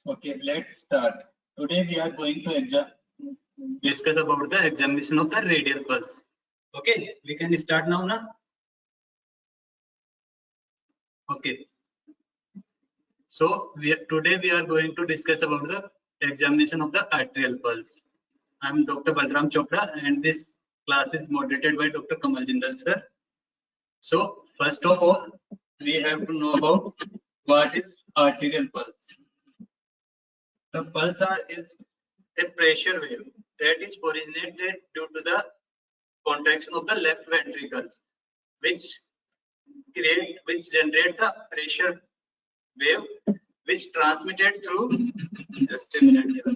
Okay, let's start. Today we are going to discuss about the examination of the radial pulse. Okay, we can start now, na? Okay. So today we are going to discuss about the examination of the arterial pulse. I am Dr. Balram Chopra and this class is moderated by Dr. Kamal Jindal sir. So first of all, we have to know about what is arterial pulse. The pulse is a pressure wave that is originated due to the contraction of the left ventricles, which generate the pressure wave, which transmitted through. Just a minute here.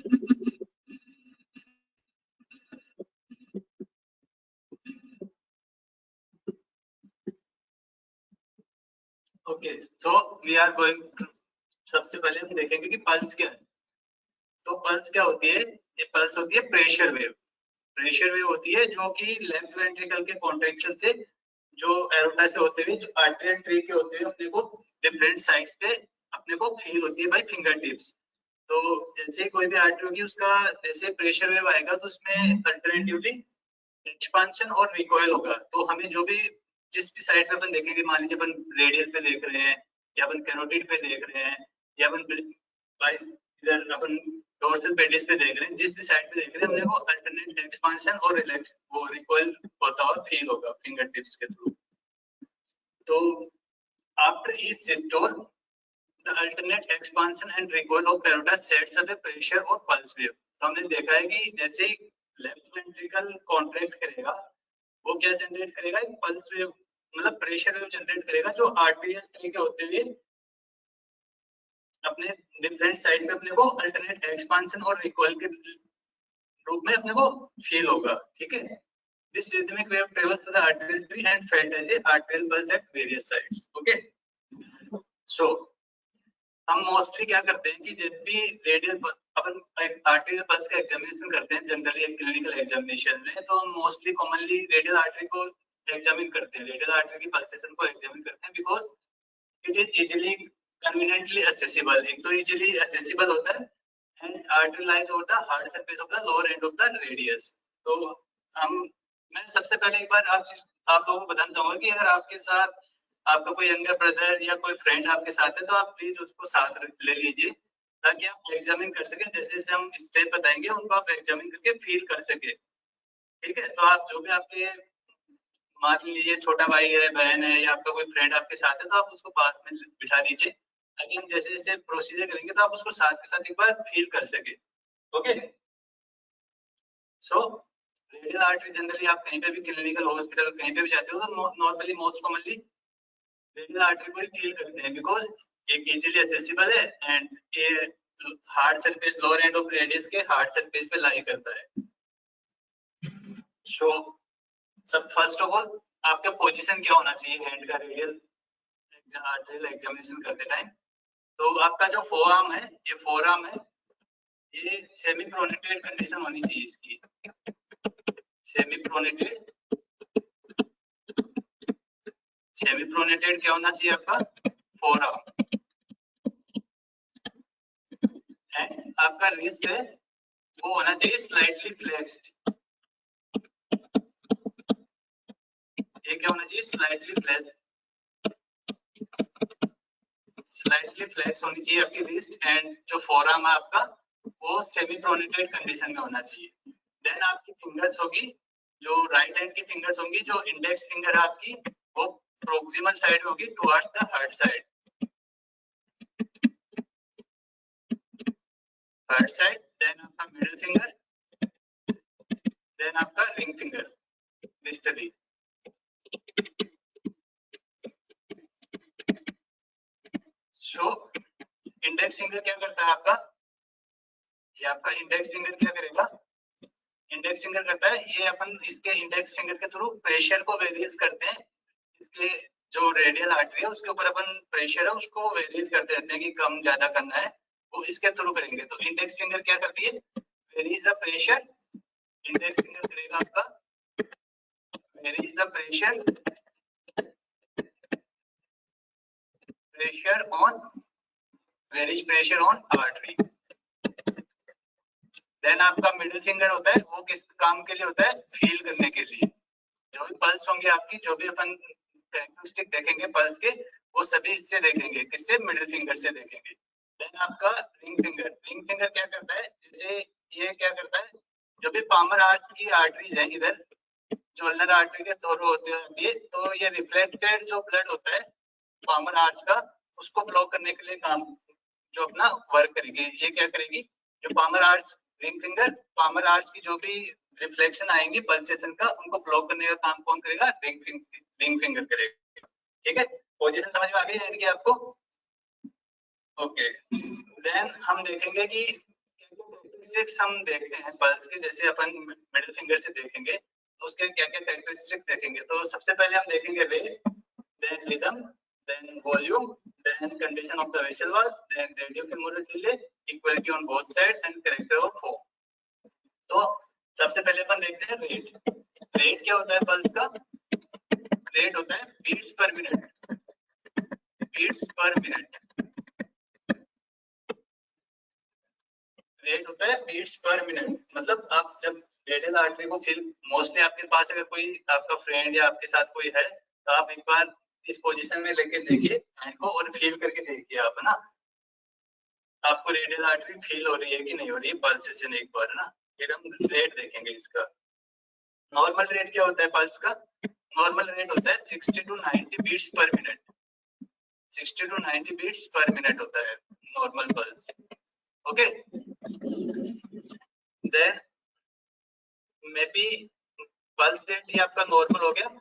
Okay, so we are going to सबसे पहले हम देखेंगे कि pulse क्या है. तो pulse क्या होती है? ये पल्स होती है प्रेशर वेव. प्रेशर वेव होती है जो कि लेफ्ट वेंट्रिकल के कॉन्ट्रैक्शन से जो एरोटा से होते हुए जो आर्टेरियल ट्री के होते हुए अपने को डिफरेंट साइड्स पे अपने को फील होती है बाय फिंगर टिप्स. तो जैसे कोई भी आर्टरी होगी उसका जैसे प्रेशर वेव आएगा तो उसमें अल्टरनेटिवली एक्सपांशन और रिकॉइल होगा. तो हमें जो भी जिस भी साइड पे अपन देखेंगे, मान लीजिए अपन रेडियल पे देख रहे हैं या अपन कैरोटिड पे देख रहे हैं या अपन इधर अपन डोर्सल पेडिस पे देख रहे हैं, जिस भी साइड पे देख रहे हैं हमने वो अल्टरनेट एक्सपांशन और रिलैक्स वो रिकॉइल होता हुआ फील होगा फिंगर टिप्स के थ्रू. तो after each systole the alternate expansion and recoil of aorta sets up A pressure और पल्स वेव. तो हमने देखा है कि जैसे लेफ्ट वेंट्रिकल कॉन्ट्रैक्ट करेगा वो क्या जनरेट करेगा, एक पल्स वेव मतलब प्रेशर वेव जनरेट करेगा जो आर्टेरियल ट्री के होते हुए अपने डिफरेंट साइड पे अपने को अल्टरनेट एक्सपांशन और रिकॉइल के रूप में अपने को फील होगा. ठीक है. This rhythmic wave travels through the arterial tree and felt as a arterial pulse at various sides. Okay. So हम मोस्टली क्या करते हैं कि जब भी रेडियल अपन आर्टेरियल पल्स का एग्जामिनेशन करते हैं जनरली एक क्लिनिकल एग्जामिनेशन में, तो हम मोस्टली कॉमनली रेडियल आर्टरी को एग्जामिन करते हैं, रेडियल आर्टरी की पल्सेशन को एग्जामिन करते हैं because it is easily conveniently accessible. एक तो इजीली एक्सेसिबल होता है and artery lies over the hard surface of the lower end of the radius. तो मैं सबसे पहले एक बार आप लोगों को बताना चाहूंगा कि अगर आपके साथ आपका कोई यंगर ब्रदर या कोई फ्रेंड आपके साथ है तो आप प्लीज उसको साथ ले लीजिए ताकि आप एग्जामिन कर सके. जैसे जैसे हम स्टेप बताएंगे उनको आप एग्जामिन करके फील कर सके. ठीक है. तो आप जो भी आपके मान लीजिए छोटा भाई है, बहन है या आपका कोई फ्रेंड आपके साथ है तो आप उसको पास में बिठा दीजिए ताकि हम जैसे जैसे प्रोसीजर करेंगे तो आप उसको साथ के साथ एक बार फील कर सके. Okay. So radial artery generally आप कहीं पे भी क्लिनिकल हॉस्पिटल कहीं पे भी जाते हो तो normally most commonly radial artery को ही फील करते हैं बिकॉज एक इजीली एक्सेसिबल है एंड ये hard surface lower end of radius के हार्ड सरफेस पे लाई करता है. सो सब फर्स्ट ऑफ ऑल आपका पोजीशन क्या होना चाहिए हैंड का रेडियल आर्टरियल एग्जामिनेशन करते टाइम. तो आपका जो फोरआर्म है, ये फोरआर्म है, ये सेमी प्रोनेटेड कंडीशन होनी चाहिए इसकी. सेमी प्रोनेटेड क्या होना चाहिए आपका फोरआर्म. एंड आपका रिस्ट है वो होना चाहिए स्लाइटली फ्लेक्स्ड. ये क्या होना चाहिए स्लाइटली फ्लेक्स होनी चाहिए आपकी रिस्ट. एंड जो फोरआर्म है आपका वो सेमी प्रोनेटेड कंडीशन में होना चाहिए. देन आपकी फिंगर्स होगी जो राइट हैंड की फिंगर्स होंगी, जो इंडेक्स फिंगर है आपकी वो प्रोक्सिमल साइड होगी towards the heart side. Then आपका मिडिल फिंगर, देन आपका ring finger distally. So index finger क्या करता है आपका, ये आपका इंडेक्स फिंगर क्या करेगा, इंडेक्स फिंगर करता है ये अपन इसके इंडेक्स फिंगर के थ्रू प्रेशर को वेरीज करते हैं. इसके जो रेडियल आर्टरी है उसके ऊपर अपन प्रेशर है उसको वेरीज करते रहते हैं कि कम ज्यादा करना है, वो इसके थ्रू करेंगे. तो इंडेक्स फिंगर क्या करती है, varies the pressure. Index finger करेगा आपका varies the pressure on artery. Then आपका मिडिल फिंगर होता है, वो किस काम के लिए होता है? फील करने के लिए। जो भी पल्स होंगे आपकी, जो भी अपन कैरेक्टरिस्टिक देखेंगे पल्स के, वो सभी इससे देखेंगे, किससे? मिडिल फिंगर से देखेंगे। देन आपका रिंग फिंगर, रिंग फिंगर क्या करता है? जैसे ये क्या करता है, जो भी पामर आर्च की आर्टरीज है इधर, जो अल्नर आर्टरी के थ्रू होती है, तो ये रिफ्लेक्टेड जो ब्लड होता है पामर आर्च का, उसको ब्लॉक करने के लिए काम जो अपना वर्क करेगी। ये क्या करेगी? जो palmar arch, ring finger, palmar arch की जो भी रिफ्लेक्शन आएंगी पल्सेशन का, उनको ब्लॉक करने का काम कौन करेगा? रिंग फिंगर करेगा। ठीक है, पोजीशन समझ में आ गई यानी कि आपको? ओके, देन हम देखेंगे कि कैरेक्टरिस्टिक्स हम देखते हैं पल्स के, जैसे अपन मिडिल फिंगर से देखेंगे तो उसके क्या क्या कैरेक्टरिस्टिक्स देखेंगे। तो सबसे पहले हम देखेंगे rate, then rhythm, then volume, then condition of the vessel wall, then radiofemoral delay, equality on both sides and character of foam. तो सबसे पहले अपन देखते हैं रेट। रेट क्या होता है पल्स का? रेट होता है beats per minute, beats per minute. Rate होता है बीट्स पर मिनट, मतलब आप जब रेडियल आर्टरी को फील, मोस्टली आपके पास अगर कोई आपका फ्रेंड या आपके साथ कोई है तो आप एक बार इस पोजीशन में लेके देखिए हैंड को और फील करके देखिए आप, है ना, आपको रेडियल आर्टरी फील हो रही है कि नहीं हो रही है पल्सेशन एक बार, है ना। फिर हम रेट देखेंगे इसका। नॉर्मल रेट क्या होता है पल्स का? नॉर्मल रेट होता है 60 to 90 beats per minute, 60 to 90 beats per minute होता है normal pulse. Okay, then may be pulse rate ये आपका नॉर्मल हो गया।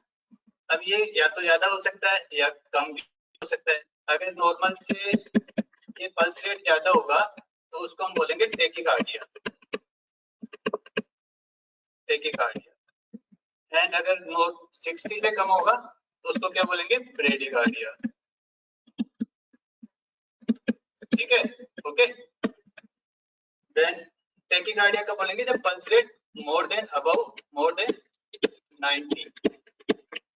अब ये या तो ज्यादा हो सकता है या कम भी हो सकता है। अगर नॉर्मल से ये पल्स रेट ज्यादा होगा तो उसको हम बोलेंगे टेकीकार्डिया, टेकीकार्डिया। एंड अगर 60 से कम होगा तो उसको क्या बोलेंगे? ब्रेडिकार्डिया। ठीक है, ओके। देन टेकीकार्डिया का बोलेंगे जब pulse rate more than above, more than 90,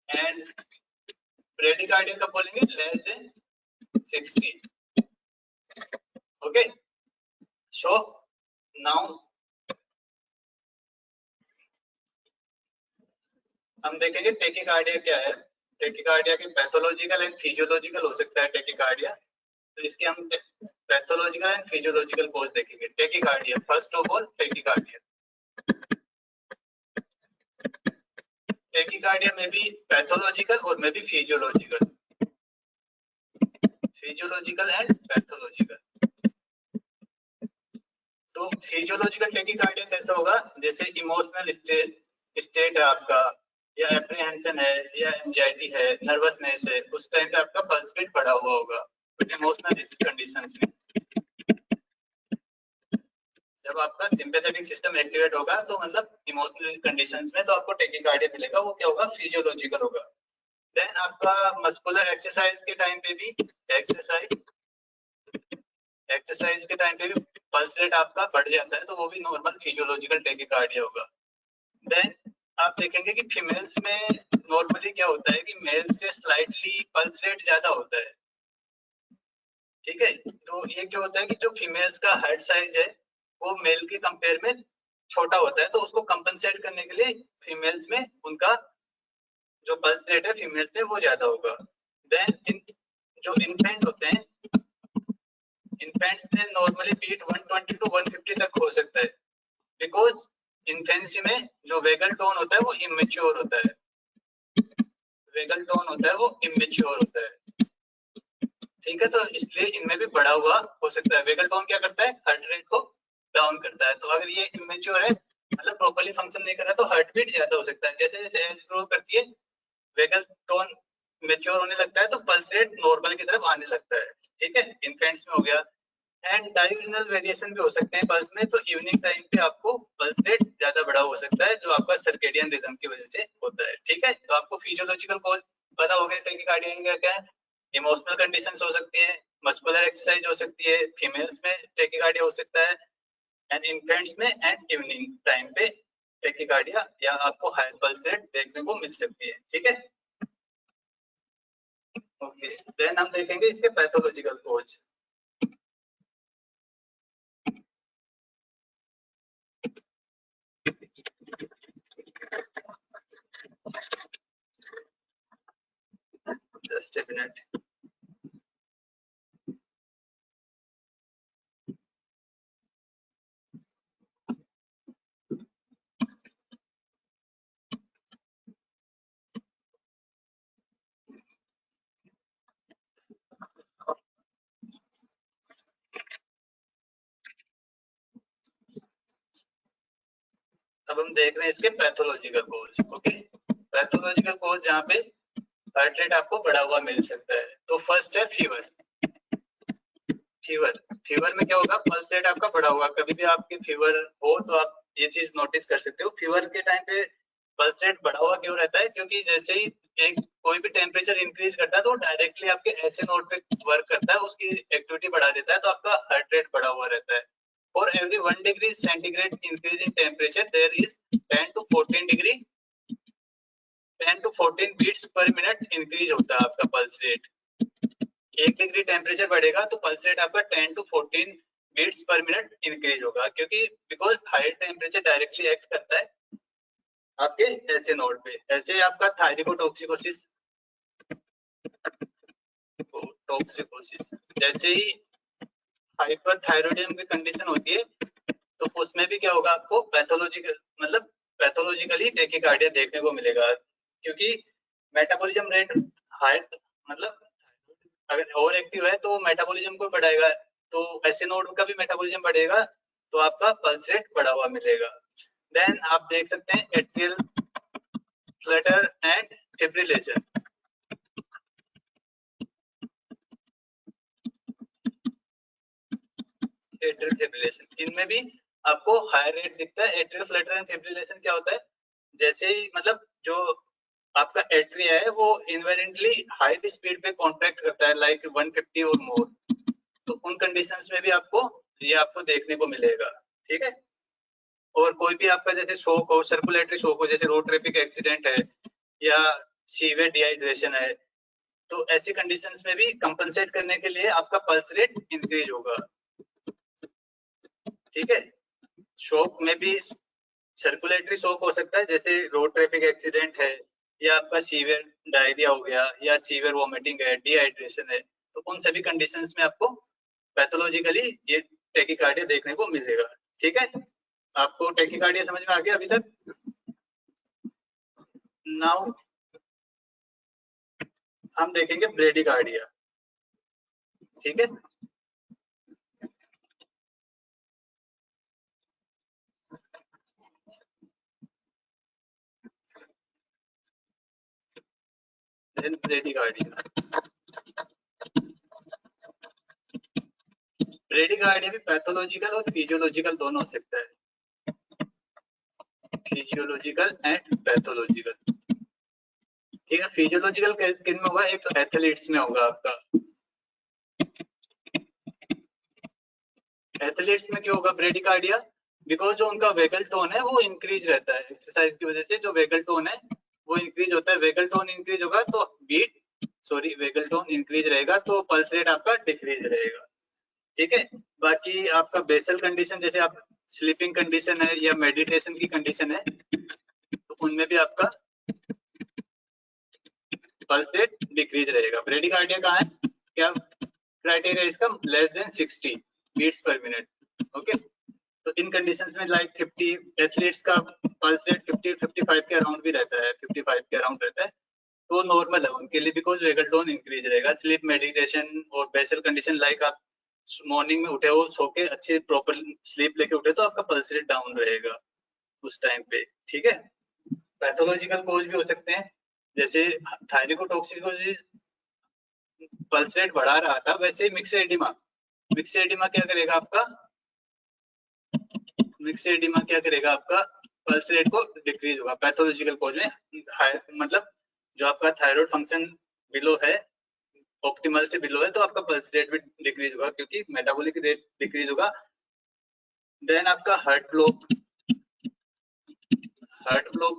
and bradycardia का बोलेंगे less than 60। Okay, so now हम देखेंगे टेकीकार्डिया क्या है। टेकीकार्डिया के पैथोलॉजिकल एंड फिजियोलॉजिकल हो सकता है टेकीकार्डिया, तो इसके हम पैथोलॉजिकल एंड फिजियोलॉजिकल कोज देखेंगे। Tachycardia, first of all tachycardia, tachycardia में भी पैथोलॉजिकल और में भी फिजियोलॉजिकल, फिजियोलॉजिकल एंड पैथोलॉजिकल। तो फिजियोलॉजिकल टेकीकार्डिया कैसा होगा? जैसे इमोशनल स्टेट है आपका, या एप्रीहेंशन है, या एंजाइटी है, नर्वसनेस है, उस टाइम पे आपका पल्स रेट बढ़ा हुआ होगा इमोशनल कंडीशंस में। जब आपका सिंपैथेटिक सिस्टम एक्टिवेट होगा तो मतलब इमोशनल कंडीशंस में तो आपको टेकीकार्डिया मिलेगा, वो क्या होगा? फिजियोलॉजिकल होगा। देन आपका मस्कुलर एक्सरसाइज के टाइम पे भी, एक्सरसाइज के टाइम पे भी पल्स रेट आपका बढ़ जाता है तो वो भी नॉर्मल फिजियोलॉजिकल टेकीकार्डिया होगा। देन आप देखेंगे कि फीमेल्स में नॉर्मली क्या होता है कि मेल से स्लाइटली पल्स रेट ज्यादा होता है। ठीक है, तो ये क्या होता है कि जो फीमेल्स का हेड साइज है वो मेल के कंपेयर में छोटा होता है, तो उसको कंपनसेट करने के लिए फीमेल्स में उनका जो पल्स रेट है फीमेल्स में वो ज्यादा होगा। देन जो इन्फेंट होते हैं, इन्फेंट्स में नॉर्मली बीट 120 टू 150 तक हो सकता है, बिकॉज इन्फेंसी में जो वेगल टोन होता है वो इमेच्योर होता है, वेगल टोन होता है वो इमेच्योर होता है। ठीक है, तो इसलिए इनमें भी बढ़ा हुआ हो सकता है। वेगल टोन क्या करता है? हार्ट रेट को डाउन करता है। तो अगर ये इमेच्योर है, मतलब प्रॉपर्ली फंक्शन नहीं कर रहा, तो हार्ट बीट ज्यादा हो सकता है। जैसे जैसे एज ग्रो करती है वेगल टोन मेच्योर होने लगता है तो पल्स रेट नॉर्मल की तरफ आने लगता है। ठीक है, इन्फेंट्स में हो गया। एंड डायगोनल वेरिएशन भी हो सकते हैं पल्स में, तो इवनिंग टाइम पे आपको पल्स रेट ज्यादा बढ़ा हो सकता है जो आपका सर्केडियन रिदम की वजह से होता है। ठीक है, तो आपको फिजियोलॉजिकल कॉज पता हो गया टेकीकार्डिया क्या है। इमोशनल कंडीशंस हो सकती है, मस्कुलर एक्सरसाइज हो सकती है, फीमेल्स में टेकीकार्डिया हो सकता है, एंड इन्फेंट्स में एंड इवनिंग टाइम पे टेकीकार्डिया या आपको हाई पल्स रेट देखने को मिल सकती है। ठीक है, ओके। देन हम देखेंगे इसके pathological cause. Just a minute. अब हम देख रहे हैं इसके pathological cause. Okay, pathological cause जहाँ पे हार्ट रेट आपको बढ़ा हुआ मिल सकता है। तो फर्स्ट है फीवर। फीवर में क्या होगा, पल्स रेट आपका बढ़ा हुआ। कभी भी आपकी फीवर हो तो आप ये चीज नोटिस कर सकते हो। फीवर के टाइम पे पल्स रेट बढ़ा हुआ क्यों रहता है, क्योंकि जैसे ही एक कोई भी टेम्परेचर इंक्रीज करता है तो डायरेक्टली आपके ऐसे नोड पे वर्क करता है, उसकी एक्टिविटी बढ़ा देता है, तो आपका हार्ट रेट बढ़ा हुआ रहता है। For every 1 degree centigrade increase in temperature there is 10 to 14 beats per minute increase होता है आपका पल्स रेट। 1 डिग्री टेम्परेचर बढ़ेगा तो पल्स रेट आपका 10 to 14 beats per minute increase होगा, क्योंकि because high temperature directly act करता है आपके ऐसे नोड पे। ऐसे आपका थायरिकोटॉक्सिकोसिस जैसे ही हाइपरथायरॉयडिज्म की कंडीशन होती है तो उसमें भी क्या होगा, आपको पैथोलॉजिकली टैकीकार्डिया देखने को मिलेगा, क्योंकि मेटाबॉलिज्म रेट हाई, मतलब अगर ओवर एक्टिव है तो मेटाबॉलिज्म को बढ़ाएगा, तो ऐसे नोड का भी मेटाबॉलिज्म बढ़ेगा तो आपका पल्स रेट बढ़ा हुआ मिलेगा। देन आप देख सकते हैं atrial Flutter and fibrillation. Atrial fibrillation, इनमें भी आपको हाई रेट दिखता है। एट्रियल फ्लटर एंड फिब्रिलेशन क्या होता है, जैसे ही मतलब जो आपका एट्रिया है वो इनवेरेंटली हाई स्पीड पे कॉन्ट्रैक्ट करता है, लाइक 150 और मोर, तो उन कंडीशंस में भी आपको ये देखने को मिलेगा। ठीक है, और कोई भी आपका जैसे शॉक हो, सर्कुलेटरी शॉक हो, जैसे रोड ट्रैफिक एक्सीडेंट है या सीवियर डिहाइड्रेशन है, तो ऐसी कंडीशंस में भी कंपनसेट करने के लिए आपका पल्स रेट इंक्रीज होगा। ठीक है, शॉक में भी सर्कुलेटरी शॉक हो सकता है, जैसे रोड ट्रैफिक एक्सीडेंट है या आपका सीवियर डायरिया हो गया या सीवियर वॉमिटिंग है, डिहाइड्रेशन है, तो उन सभी कंडीशंस में आपको पैथोलॉजिकली ये टैकीकार्डिया देखने को मिलेगा। ठीक है, आपको टैकीकार्डिया समझ में आ गया अभी तक? नाउ हम देखेंगे ब्रेडिकार्डिया। ठीक है, ब्रेडिकार्डिया। ब्रेडिकार्डिया भी पैथोलॉजिकल और फिजियोलॉजिकल दोनों हो सकता है, फिजियोलॉजिकल एंड पैथोलॉजिकल। ठीक है, फिजियोलॉजिकल किन में होगा, एक तो एथलीट्स में होगा आपका। एथलीट्स में क्यों होगा ब्रेडिकार्डिया, बिकॉज जो उनका वेगल टोन है वो इंक्रीज रहता है, एक्सरसाइज की वजह से जो वेगल टोन है वो इंक्रीज होता है। वेगल टोन इंक्रीज होगा तो वेगल टोन इंक्रीज रहेगा तो पल्स रेट आपका डिक्रीज रहेगा। ठीक है, बाकी आपका बेसल कंडीशन, जैसे आप स्लीपिंग कंडीशन है या मेडिटेशन की कंडीशन है, तो उनमें भी आपका पल्स रेट डिक्रीज रहेगा। ब्रेडिकार्डिया कहाँ है, क्या क्राइटेरिया इसका, less than 60 beats per minute. Okay, तो इन कंडीशंस में लाइक 50 एथलीट्स का पल्स रेट 50-55 के अराउंड भी रहता है, 55 के अराउंड रहता है, तो नॉर्मल है उनके लिए, बिकॉज वेगल टोन इंक्रीज रहेगा। स्लीप मेडिटेशन और बेसल कंडीशन, लाइक आप मॉर्निंग में उठे हो, सो के अच्छे प्रॉपर स्लीप लेके उठे, तो आपका पल्स रेट डाउन रहेगा उस टाइम पे। ठीक है, पैथोलॉजिकल कोज भी हो सकते हैं, जैसे थायरिकोटॉक्सिकोसिस पल्स रेट बढ़ा रहा था, वैसे मिक्सेडिमा क्या करेगा आपका, मिक्सेडिमा क्या करेगा आपका पल्स रेट को डिक्रीज होगा। पैथोलॉजिकल कोज में मतलब जो आपका थायराइड फंक्शन बिलो है, ऑप्टिमल से बिलो है, तो आपका पल्स रेट भी डिक्रीज होगा, क्योंकि मेटाबॉलिक रेट डिक्रीज होगा। देन आपका हार्ट ब्लॉक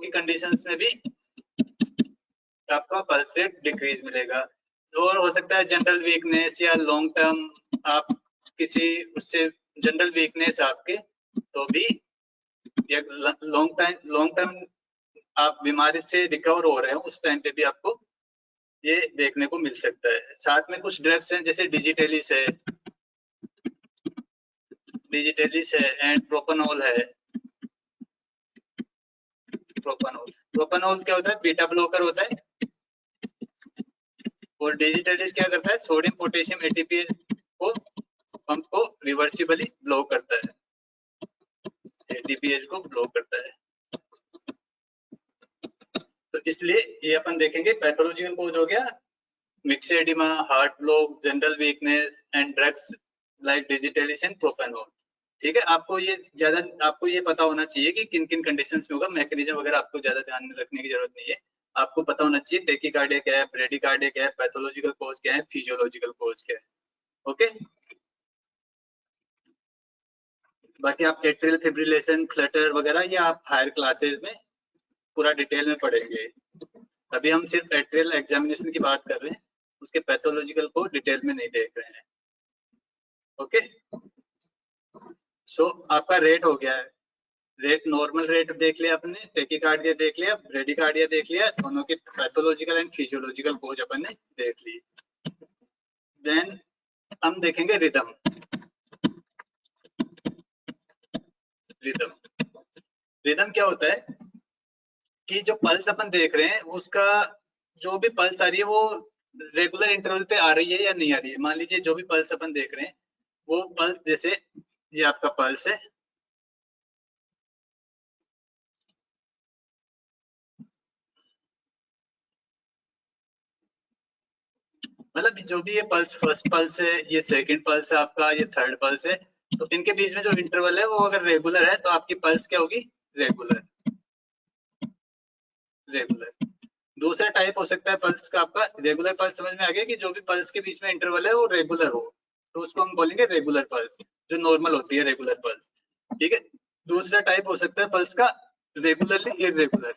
की कंडीशंस में भी आपका पल्स रेट डिक्रीज मिलेगा। और हो सकता है जनरल वीकनेस या लॉन्ग टर्म आप किसी उससे जनरल वीकनेस आपके, तो भी लॉन्ग टर्म आप बीमारी से रिकवर हो रहे हो, उस टाइम पे भी आपको ये देखने को मिल सकता है। साथ में कुछ ड्रग्स हैं जैसे डिजिटेलिस है एंड प्रोपानोल है। प्रोपानोल क्या होता है? बीटा ब्लॉकर होता है। और डिजिटेलिस क्या करता है? सोडियम पोटेशियम एटीपीएस को पंप को रिवर्सिबली ब्लॉक करता है, एटीपीएस को ब्लॉक करता है। तो इसलिए ये अपन देखेंगे पैथोलॉजिकल कोज हो गया myxoedema, heart block, general weakness and drugs like digitalis and propranolol. ठीक है, आपको ये पता होना चाहिए कि किन किन कंडीशंस में होगा। मैकेनिज्म वगैरह आपको ज्यादा ध्यान में रखने की जरूरत नहीं है, आपको पता होना चाहिए टेकीकार्डिया क्या है, ब्रेडिकार्डिया क्या है, पैथोलॉजिकल कॉज क्या है, फिजियोलॉजिकल कॉज क्या है। ओके, बाकी आप एट्रियल फिब्रिलेशन, फ्लटर वगैरह ये आप हायर क्लासेस में पूरा डिटेल में पढ़ेंगे। अभी हम सिर्फ एट्रियल एग्जामिनेशन की बात कर रहे हैं, उसके पैथोलॉजिकल को डिटेल में नहीं देख रहे हैं। ओके, सो आपका रेट हो गया है। रेट नॉर्मल रेट देख लिया आपने, टेकीकार्डिया देख लिया, ब्रेडिकार्डिया देख लिया, दोनों के पैथोलॉजिकल एंड फिजियोलॉजिकल कोज अपन ने देख ली। देन हम देखेंगे रिदम। रिदम क्या होता है कि जो पल्स अपन देख रहे हैं उसका जो भी पल्स आ रही है वो रेगुलर इंटरवल पे आ रही है या नहीं आ रही है। मान लीजिए जो भी पल्स अपन देख रहे हैं वो पल्स, जैसे ये आपका पल्स है, मतलब जो भी ये पल्स, फर्स्ट पल्स है, ये सेकंड पल्स है आपका, ये थर्ड पल्स है, तो इनके बीच में जो इंटरवल है वो अगर रेगुलर है तो आपकी पल्स क्या होगी? रेगुलर। दूसरा टाइप हो सकता है पल्स का आपका रेगुलर पल्स। समझ में आ गया कि जो भी पल्स के बीच में इंटरवल है वो रेगुलर हो, तो उसको हम बोलेंगे रेगुलर पल्स, जो नॉर्मल होती है रेगुलर पल्स। ठीक है, दूसरा टाइप हो सकता है पल्स का रेगुलरली इरेगुलर।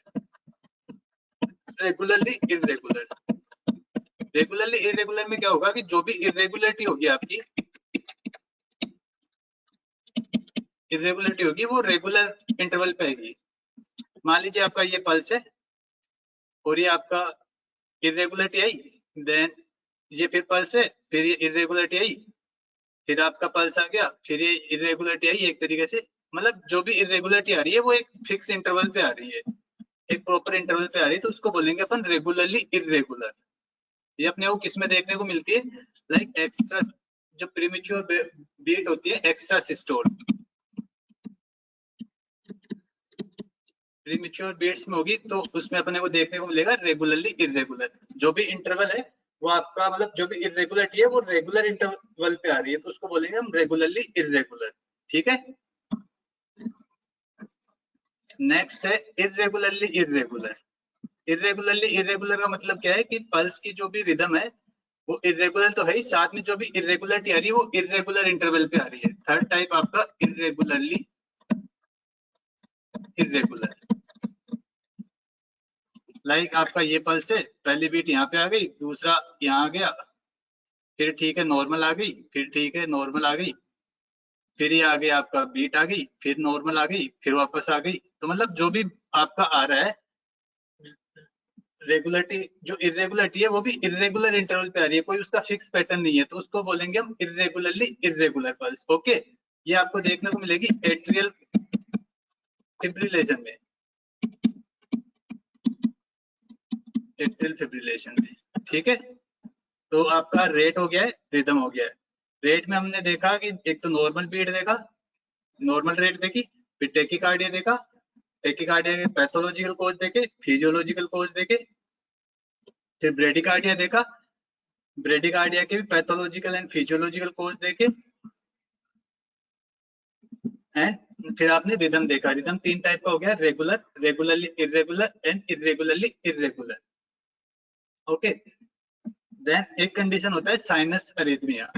रेगुलरली इरेगुलर में क्या होगा कि जो भी इरेगुलरिटी होगी आपकी, वो रेगुलर इंटरवल पे आएगी। मान लीजिए आपका ये पल्स है और ये आपका इरेगुलरिटी आई, देन ये फिर पल्स है, फिर ये इरेगुलरिटी आई, फिर आपका पल्स आ गया, फिर ये इरेगुलरिटी आई। एक तरीके से मतलब जो भी इरेगुलरिटी आ रही है वो एक फिक्स इंटरवल पे आ रही है, एक प्रॉपर इंटरवल पे आ रही है, तो उसको बोलेंगे अपन रेगुलरली इरेगुलर। ये अपने को किसमें देखने को मिलती है? लाइक एक्स्ट्रा जो प्रीमेच्योर बीट होती है, एक्स्ट्रा सिस्टोल, प्रीमेच्योर बीट्स में होगी, तो उसमें अपने को देखने को मिलेगा रेगुलरली इरेगुलर। जो भी इंटरवल है वो आपका, मतलब जो भी इरेगुलरिटी है वो रेगुलर इंटरवल पे आ रही है, तो उसको बोलेंगे हम रेगुलरली इरेगुलर। ठीक है, नेक्स्ट है इरेगुलरली इरेगुलर। इरेगुलर का मतलब क्या है कि पल्स की जो भी रिदम है वो इरेगुलर तो है ही, साथ में जो भी इरेगुलरिटी आ रही है वो इरेगुलर इंटरवल पे आ रही है। थर्ड टाइप आपका इरेगुलरली इरेगुलर। लाइक आपका ये पल्स है, पहली बीट यहाँ पे आ गई, दूसरा यहाँ आ गया, फिर ठीक है नॉर्मल आ गई, फिर ठीक है नॉर्मल आ गई, फिर ये आ गया आपका बीट आ गई, फिर नॉर्मल आ गई, फिर वापस आ गई। तो मतलब जो भी आपका आ रहा है रेगुलरिटी, जो इरेगुलरिटी है वो भी इरेगुलर इंटरवल पे आ रही है, कोई उसका फिक्स पैटर्न नहीं है, तो उसको बोलेंगे हम इरेगुलरली इरेगुलर पल्स। ओके, ये आपको देखने को मिलेगी एट्रियल फिब्रिलेशन में, एट्रियल फिब्रिलेशन में। ठीक है, तो आपका रेट हो गया है, रिदम हो गया है। रेट में हमने देखा कि एक तो नॉर्मल बीट देखा, नॉर्मल रेट देखी, फिर टेकीकार्डिया देखा, टेकीकार्डिया के पैथोलॉजिकल कोज देखे, फिजियोलॉजिकल कोज देखे, फिर ब्रेडिकार्डिया देखा, ब्रेडिकार्डिया के भी पैथोलॉजिकल एंड फिजियोलॉजिकल कोज देखे, एंड फिर आपने रिदम देखा। रिदम तीन टाइप का हो गया, regular, regularly irregular and irregularly irregular. Okay, then एक कंडीशन होता है साइनस अरिथमिया।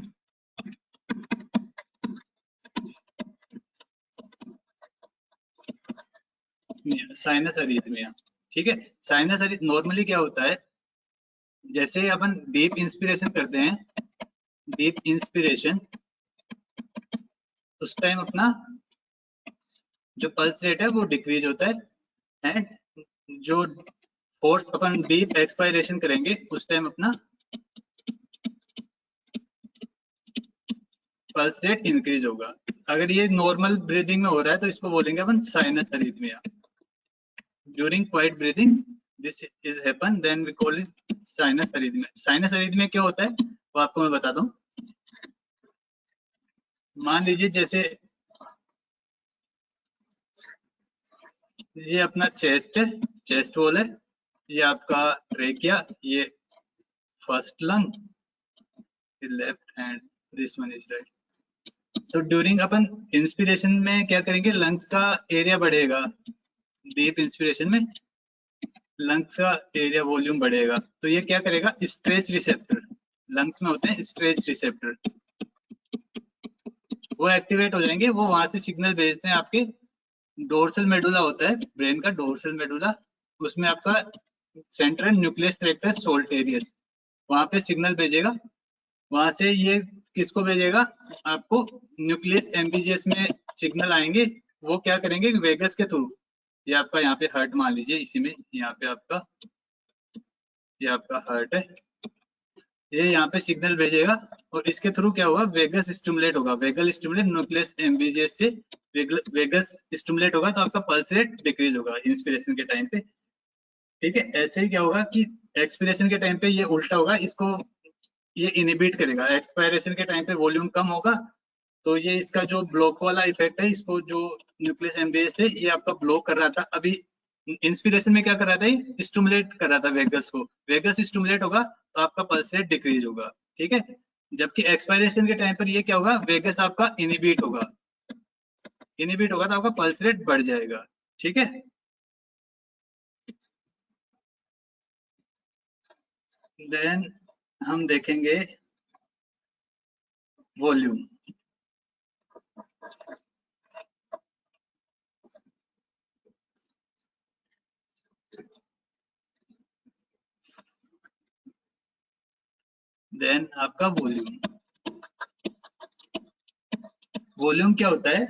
साइनस अरिथमिया, ठीक है, साइनस अरिथ नॉर्मली क्या होता है, जैसे अपन डीप इंस्पिरेशन करते हैं, डीप इंस्पिरेशन, उस टाइम अपना जो पल्स रेट है वो डिक्रीज होता है, एंड जो फोर्स अपन डीप एक्सपायरेशन करेंगे उस टाइम अपना पल्स रेट इंक्रीज होगा। अगर ये नॉर्मल ब्रीदिंग में हो रहा है तो इसको बोलेंगे अपन sinus arrhythmia. During quiet breathing this is happen, then we call it sinus arrhythmia. Sinus arrhythmia क्या होता है वो आपको मैं बता दूं। मान लीजिए जैसे ये अपना चेस्ट है, चेस्ट वॉल है, ये आपका ट्रेकिया, ये first lung, left and this one is right. तो ड्यूरिंग अपन इंस्पिरेशन में क्या करेंगे, लंग्स का एरिया बढ़ेगा। डीप इंस्पिरेशन में लंग्स का एरिया वॉल्यूम बढ़ेगा, तो ये क्या करेगा, स्ट्रेच रिसेप्टर, लंग्स में होते हैं स्ट्रेच रिसेप्टर, वो एक्टिवेट हो जाएंगे। वो वहां से सिग्नल भेजते हैं आपके डोर्सल मेडुला होता है ब्रेन का, डोर्सल मेडुला, उसमें आपका सेंट्रल न्यूक्लियस ट्रैक्टस सोल्टेरियस, वहां पे सिग्नल भेजेगा। वहां से ये किसको भेजेगा, आपको न्यूक्लियस एमबीजीएस में सिग्नल आएंगे। वो क्या करेंगे, वेगस के थ्रू, ये आपका यहाँ पे हार्ट मान लीजिए, इसी में यहाँ पे आपका, ये आपका हार्ट है, ये यहाँ पे सिग्नल भेजेगा और इसके थ्रू क्या होगा, वेगस स्टिमुलेट होगा। वेगल स्टिमुलेट न्यूक्लियस एमबीजीएस से वेगस स्टिमुलेट होगा, तो आपका पल्स रेट डिक्रीज होगा इंस्पिरेशन के टाइम पे। ठीक है, ऐसे ही क्या होगा कि एक्सपिरेशन के टाइम पे ये उल्टा होगा, इसको ये इनिबिट करेगा। एक्सपायरेशन के टाइम पे वॉल्यूम कम होगा, तो ये इसका जो ब्लॉक वाला इफेक्ट है, इसको जो न्यूक्लियस एमबीएस है ये आपका ब्लॉक कर रहा था। अभी इंस्पिरेशन में क्या कर रहा था, ये स्टिमुलेट कर रहा था वेगस को, वेगस स्टिमुलेट होगा तो आपका पल्स रेट डिक्रीज होगा। ठीक है, जबकि एक्सपायरेशन के टाइम पर ये क्या होगा, वेगस आपका इनिबिट होगा, इनिबिट होगा तो आपका पल्स रेट बढ़ जाएगा। ठीक है, देन हम देखेंगे वॉल्यूम। देन आपका वॉल्यूम, वॉल्यूम क्या होता है,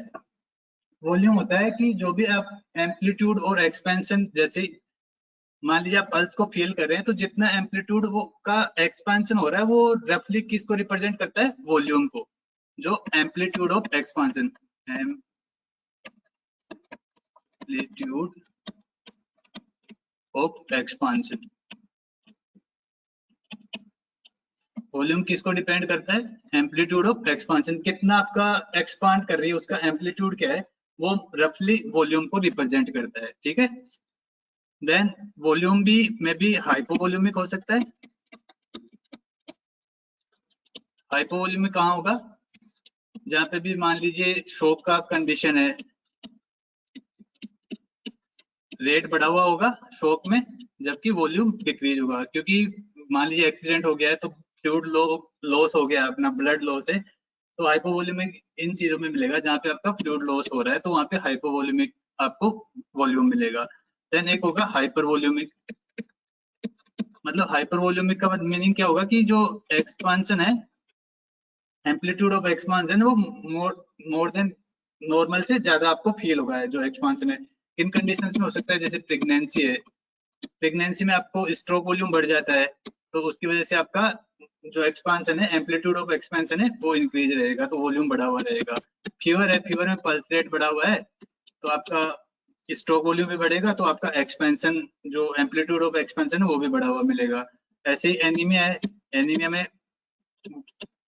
वॉल्यूम होता है कि जो भी आप एम्पलीट्यूड और एक्सपेंशन, जैसे मान लीजिए आप पल्स को फील कर रहे हैं, तो जितना एम्पलीट्यूड वो का एक्सपेंशन हो रहा है वो रफली किसको रिप्रेजेंट करता है, वॉल्यूम को। जो amplitude of expansion, amplitude of expansion, volume किसको डिपेंड करता है, एम्पलीट्यूड ऑफ एक्सपेंशन, कितना आपका एक्सपांड कर रही है उसका एम्पलीट्यूड क्या है, वो रफली वॉल्यूम को रिप्रेजेंट करता है। ठीक है, देन वॉल्यूम भी में भी हाइपोवॉल्यूमिक हो सकता है। हाइपोवॉल्यूमिक कहाँ होगा, जहाँ पे भी मान लीजिए शॉक का कंडीशन है, रेट बढ़ा हुआ होगा शॉक में, जबकि वॉल्यूम डिक्रीज होगा, क्योंकि मान लीजिए एक्सीडेंट हो गया है तो फ्लूइड लॉस हो गया, अपना ब्लड लॉस है, तो हाइपोवॉल्यूमिक इन चीजों में मिलेगा। जहाँ पे आपका फ्लूइड लॉस हो रहा है तो वहाँ पे हाइपोवॉल्यूमिक आपको वॉल्यूम मिलेगा। देन एक होगा हाइपरवॉल्यूमिक, मतलब हाइपरवॉल्यूमिक का मीनिंग क्या होगा कि जो एक्सपांशन है, एम्पलीट्यूड ऑफ एक्सपांशन वो मोर देन नॉर्मल से ज्यादा आपको फील होगा है, जो एक्सपांशन है। किन कंडीशंस में हो सकता है, जैसे प्रेगनेंसी है, प्रेगनेंसी में आपको स्ट्रोक वॉल्यूम बढ़ जाता है, तो उसकी वजह से आपका जो एक्सपांशन है, एम्पलीट्यूड ऑफ एक्सपेंशन है, वो इंक्रीज रहेगा, तो वॉल्यूम बढ़ा हुआ रहेगा। फीवर है, फीवर में पल्स रेट बढ़ा हुआ है, तो आपका स्ट्रोक वॉल्यूम भी बढ़ेगा, तो आपका एक्सपेंशन, जो एम्पलीट्यूड ऑफ एक्सपेंशन है, वो भी बढ़ा हुआ मिलेगा। ऐसे ही एनीमिया है, एनीमिया में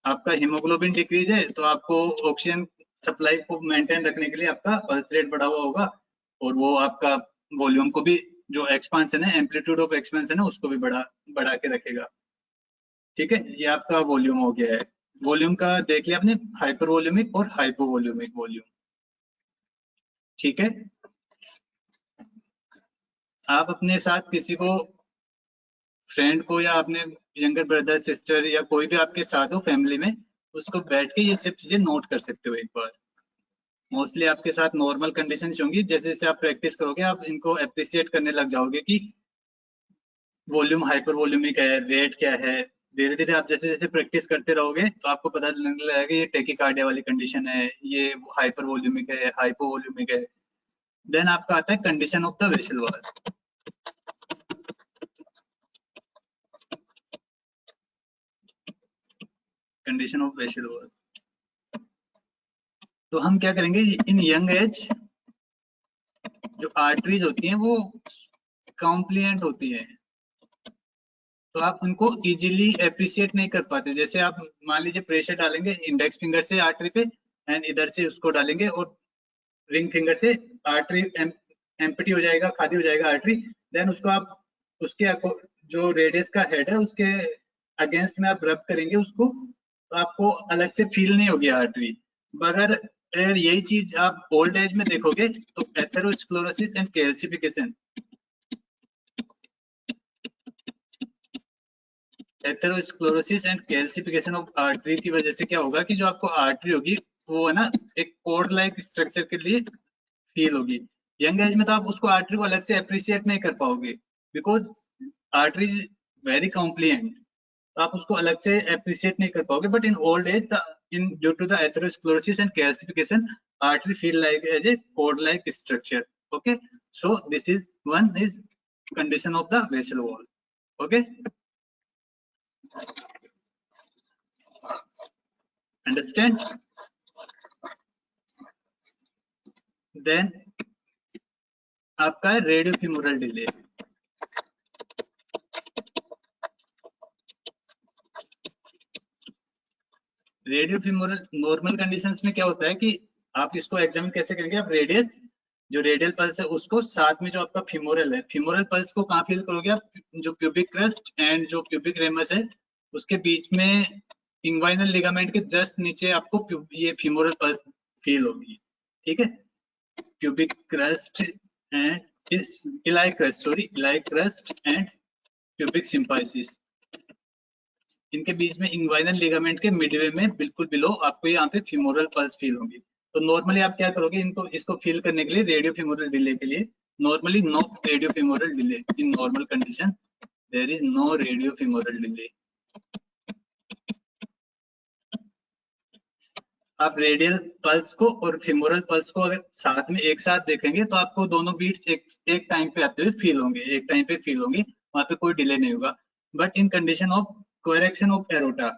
आपका हीमोग्लोबिन डिक्रीज है, तो आपको ऑक्सीजन सप्लाई को मेंटेन रखने के लिए आपका पल्स रेट बढ़ा हुआ होगा, और वो आपका वॉल्यूम को भी, जो एक्सपांशन है, एम्पलीट्यूड ऑफ एक्सपेंशन है, उसको भी बढ़ा के रखेगा। ठीक है, ये आपका वॉल्यूम हो गया है। वॉल्यूम का देख लिया आपने, हाइपर वॉल्यूमिक और हाइपो वॉल्यूमिक वॉल्यूम। ठीक है, आप अपने साथ किसी को, फ्रेंड को, या अपने यंगर ब्रदर सिस्टर, या कोई भी आपके साथ हो फैमिली में, उसको बैठ के ये सब चीजें नोट कर सकते हो एक बार। मोस्टली आपके साथ नॉर्मल कंडीशंस होंगी, जैसे जैसे आप प्रैक्टिस करोगे आप इनको अप्रिशिएट करने लग जाओगे कि वॉल्यूम हाइपर वॉल्यूमिक है, रेट क्या है। धीरे धीरे आप जैसे जैसे प्रैक्टिस करते रहोगे तो आपको पता लगने लगेगा कि ये टेकिकार्डिया वाली कंडीशन है, ये हाइपर वॉल्यूमिक है, हाइपो वॉल्यूमिक है। देन आपका आता है condition of the vessel wall. Condition of vessel wall. तो हम क्या करेंगे, इन यंग एज जो आर्टरीज होती हैं वो कॉम्प्लिएंट होती है, तो आप उनको इजीली एप्रिशिएट नहीं कर पाते। जैसे आप मान लीजिए प्रेशर डालेंगे इंडेक्स फिंगर से आर्टरी पे एंड इधर से उसको डालेंगे और रिंग फिंगर से आर्टरी एम्प्टी हो जाएगा, खाली हो जाएगा आर्टरी। देन उसको आप उसके जो रेडियस का हेड है उसके अगेंस्ट में आप रब करेंगे उसको, तो आपको अलग से फील नहीं होगी आर्टरी। मगर अगर यही चीज आप ओल्ड एज में देखोगे तो atherosclerosis and calcification, atherosclerosis and calcification of artery की वजह से क्या होगा कि जो आपको आर्टरी होगी वो है ना एक कोड लाइक स्ट्रक्चर के लिए फील होगी। यंग एज में तो आप उसको आर्टरी को अलग से अप्रिशिएट नहीं कर पाओगे because artery is very compliant, तो आप उसको अलग से अप्रिशिएट नहीं कर पाओगे। But in old age in due to the atherosclerosis and calcification artery feel like as a cord like structure. Okay, so this is one is condition of the vessel wall. Okay, understand? Then आपका है radio femoral delay. Radio femoral normal conditions में क्या होता है कि आप इसको examine कैसे करेंगे, आप रेडियस जो रेडियल पल्स है उसको साथ में जो आपका फीमोरल है, फीमोरल पल्स को कहाँ फील करोगे आप, जो प्यूबिक क्रस्ट एंड जो प्यूबिक रेमस है उसके बीच में इंग्वाइनल लिगामेंट के जस्ट नीचे आपको ये फीमोरल पल्स फील होगी। ठीक है, pubic crest and iliac crest, sorry iliac crest and pubic symphysis, इनके बीच में इंग्वाइनल लिगामेंट के मिडवे में बिल्कुल बिलो आपको यहाँ पे फीमोरल पल्स फील होगी। तो नॉर्मली आप क्या करोगे, इनको इसको फील करने के लिए रेडियो फीमोरल डिले के लिए normally no radio femoral delay in normal condition, there is no radio femoral delay. आप रेडियल पल्स को और फीमोरल पल्स को अगर साथ में एक साथ देखेंगे तो आपको दोनों बीट्स एक टाइम पे आते हुए फील होंगे, एक टाइम पे फील होंगे, वहां पे कोई डिले नहीं होगा। But in condition of coarctation of aorta,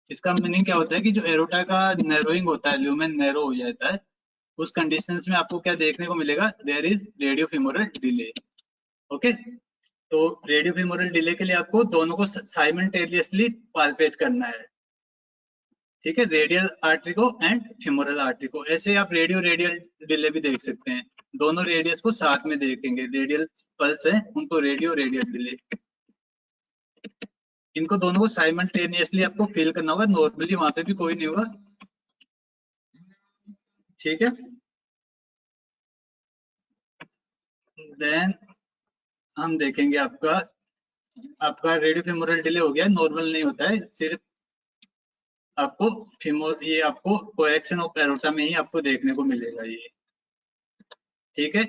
इसका मीनिंग क्या होता है कि जो एरोटा का नैरोइंग होता है, ल्यूमेन नैरो हो जाता है, उस कंडीशंस में आपको क्या देखने को मिलेगा, there is radio femoral delay. Okay, तो रेडियो फीमोरल डिले के लिए आपको दोनों को साइमल्टेनियसली पाल्पेट करना है। ठीक है, रेडियल आर्टरी को एंड फीमोरल आर्टरी को, ऐसे आप रेडियो रेडियल डिले भी देख सकते हैं, दोनों रेडियस को साथ में देखेंगे, रेडियल पल्स है उनको रेडियो रेडियल डिले, इनको दोनों को साइमल्टेनियसली आपको फील करना होगा, नॉर्मली वहां पे भी कोई नहीं होगा। ठीक है, देन हम देखेंगे आपका रेडियो फीमोरल डिले हो गया, नॉर्मल नहीं होता है, सिर्फ आपको ये आपको कोरेक्शन ऑफ एरोटा में ही आपको देखने को मिलेगा ये। ठीक है,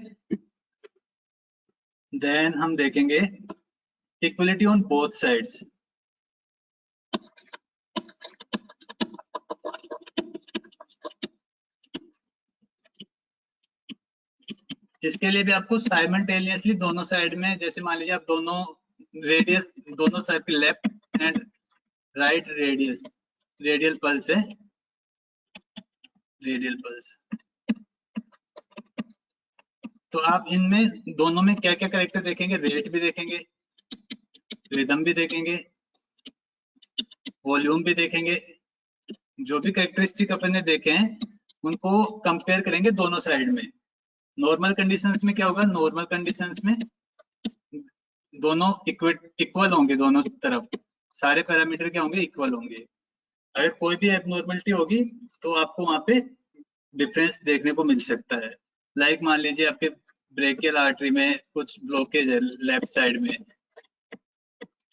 देन हम देखेंगे इक्वलिटी ऑन बोथ साइड्स। इसके लिए भी आपको साइमल्टेनियसली दोनों साइड में, जैसे मान लीजिए आप दोनों रेडियस, दोनों साइड के left and right radius radial pulse है, रेडियल पल्स, तो आप इनमें दोनों में क्या क्या कैरेक्टर देखेंगे, रेट भी देखेंगे, रिदम भी देखेंगे, वॉल्यूम भी देखेंगे, जो भी कैरेक्टरिस्टिक अपन ने देखे हैं उनको कंपेयर करेंगे दोनों साइड में। नॉर्मल कंडीशंस में क्या होगा, नॉर्मल कंडीशंस में दोनों इक्वल होंगे, दोनों तरफ सारे पैरामीटर क्या होंगे, इक्वल होंगे। अगर कोई भी एबनॉर्मलिटी होगी तो आपको वहां पे डिफरेंस देखने को मिल सकता है। लाइक मान लीजिए आपके ब्रेकियल आर्टरी में कुछ ब्लॉकेज है लेफ्ट साइड में,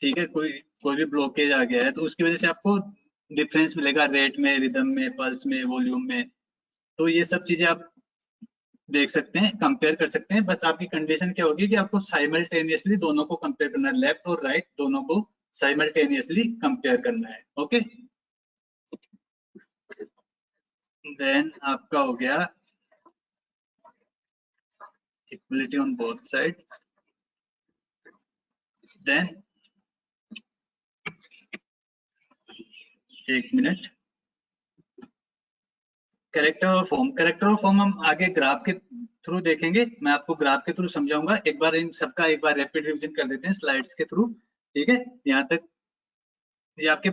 ठीक है, कोई भी ब्लॉकेज आ गया है तो उसकी वजह से आपको डिफरेंस मिलेगा रेट में, रिदम में, पल्स में, वॉल्यूम में। तो ये सब चीजें आप देख सकते हैं, कंपेयर कर सकते हैं। बस आपकी कंडीशन क्या होगी कि आपको साइमल्टेनियसली दोनों को कंपेयर करना है, लेफ्ट और राइट दोनों को साइमल्टेनियसली कंपेयर करना है। ओके, देन आपका हो गया equality on both side. Then एक मिनट, कैरेक्टर और फॉर्म हम आगे ग्राफ के थ्रू देखेंगे, मैं आपको ग्राफ के थ्रू समझाऊंगा। एक बार इन सबका एक बार रैपिड रिवीजन कर देते हैं स्लाइड्स के थ्रू, ठीक है। यहाँ तक ये आपके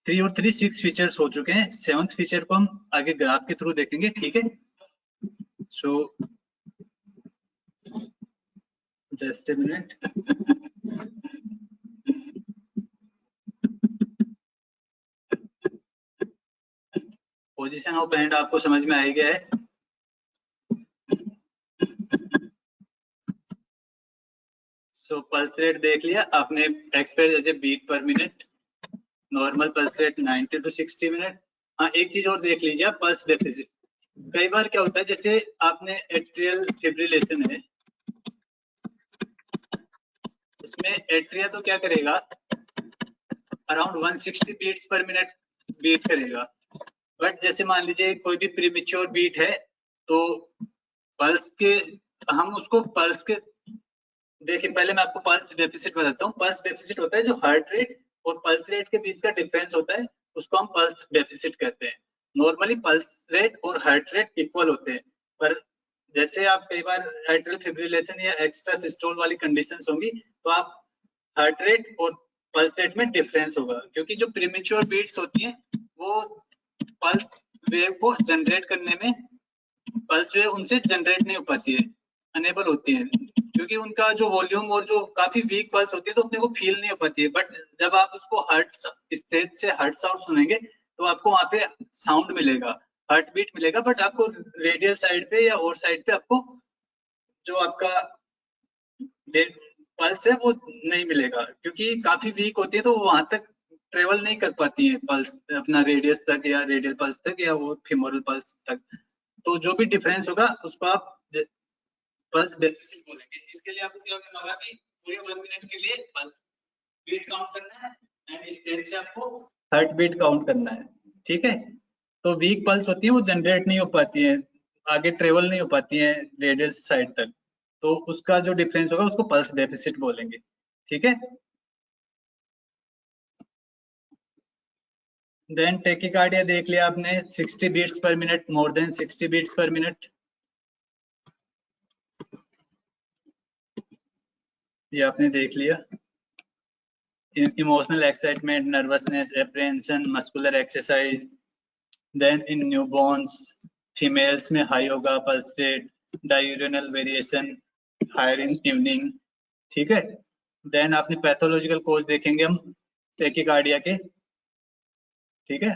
3 और 3 6 फीचर्स हो चुके हैं, 7th फीचर को हम आगे ग्राफ के थ्रू देखेंगे, ठीक है। So just a minute, position of hand आपको समझ में आ ही गया है। सो पल्स रेट देख लिया आपने, express as a beat per minute, normal pulse rate 90 to 60 minute. हाँ, एक चीज और देख लीजिए, पल्स डेफिसिट। कई बार क्या होता है, जैसे आपने एट्रियल फिब्रिलेशन है, उसमें एट्रिया तो क्या करेगा, around 160 beats per minute beat करेगा। बट जैसे मान लीजिए कोई भी प्रीमेच्योर बीट है, तो पल्स के, हम उसको पल्स के, देखिए पहले मैं आपको पल्स डेफिसिट बताता हूँ। पल्स डेफिसिट होता है जो हार्ट रेट और पल्स रेट के बीच का डिफरेंस होता है, उसको हम पल्स डेफिसिट कहते हैं। नॉर्मली पल्स रेट और हार्ट रेट इक्वल होते हैं, पर जैसे आप कई बार एट्रियल फिब्रिलेशन या एक्स्ट्रा सिस्टोल वाली कंडीशंस होंगी, तो आप हार्ट रेट और पल्स रेट में डिफरेंस होगा, क्योंकि जो प्रीमेच्योर बीट्स होती हैं वो पल्स वेव को जनरेट करने में, पल्स वेव उनसे जनरेट नहीं हो पाती है, अनेबल होती है, क्योंकि उनका जो वॉल्यूम और जो काफी वीक पल्स होती है, तो अपने को फील नहीं हो पाती है। बट जब आप उसको हार्ट स्टेज से हार्ट साउंड सुनेंगे, तो आपको वहां पे साउंड मिलेगा, हार्ट बीट मिलेगा, बट आपको रेडियल साइड पे या और साइड पे आपको जो आपका पल्स है वो नहीं मिलेगा, क्योंकि काफी वीक होती है, तो वहां तक ट्रेवल नहीं कर पाती है पल्स, अपना रेडियस तक या रेडियल पल्स तक या वो फीमोरल पल्स तक। तो जो भी डिफरेंस होगा उसको आप पल्स डेफिसिट बोलेंगे। इसके लिए आपको क्या करना होगा कि पूरे 1 मिनट के लिए पल्स बीट काउंट करना है, एंड स्टेज से आपको हार्ट बीट काउंट करना है, ठीक है। तो वीक पल्स होती है वो जनरेट नहीं हो पाती है, आगे ट्रेवल नहीं हो पाती है रेडियल साइड तक, तो उसका जो डिफरेंस होगा उसको पल्स डेफिसिट बोलेंगे, ठीक है। देन टेकिकार्डिया देख लिया आपने, 60 beats per minute, more than 60 beats per minute, ये आपने देख लिया। Emotional excitement, nervousness, apprehension, muscular exercise. Then in newborns, females में हाई होगा pulse rate, diurnal variation higher in evening, ठीक है। देन आपने पैथोलॉजिकल कोज देखेंगे हम टेकिकार्डिया के, ठीक है।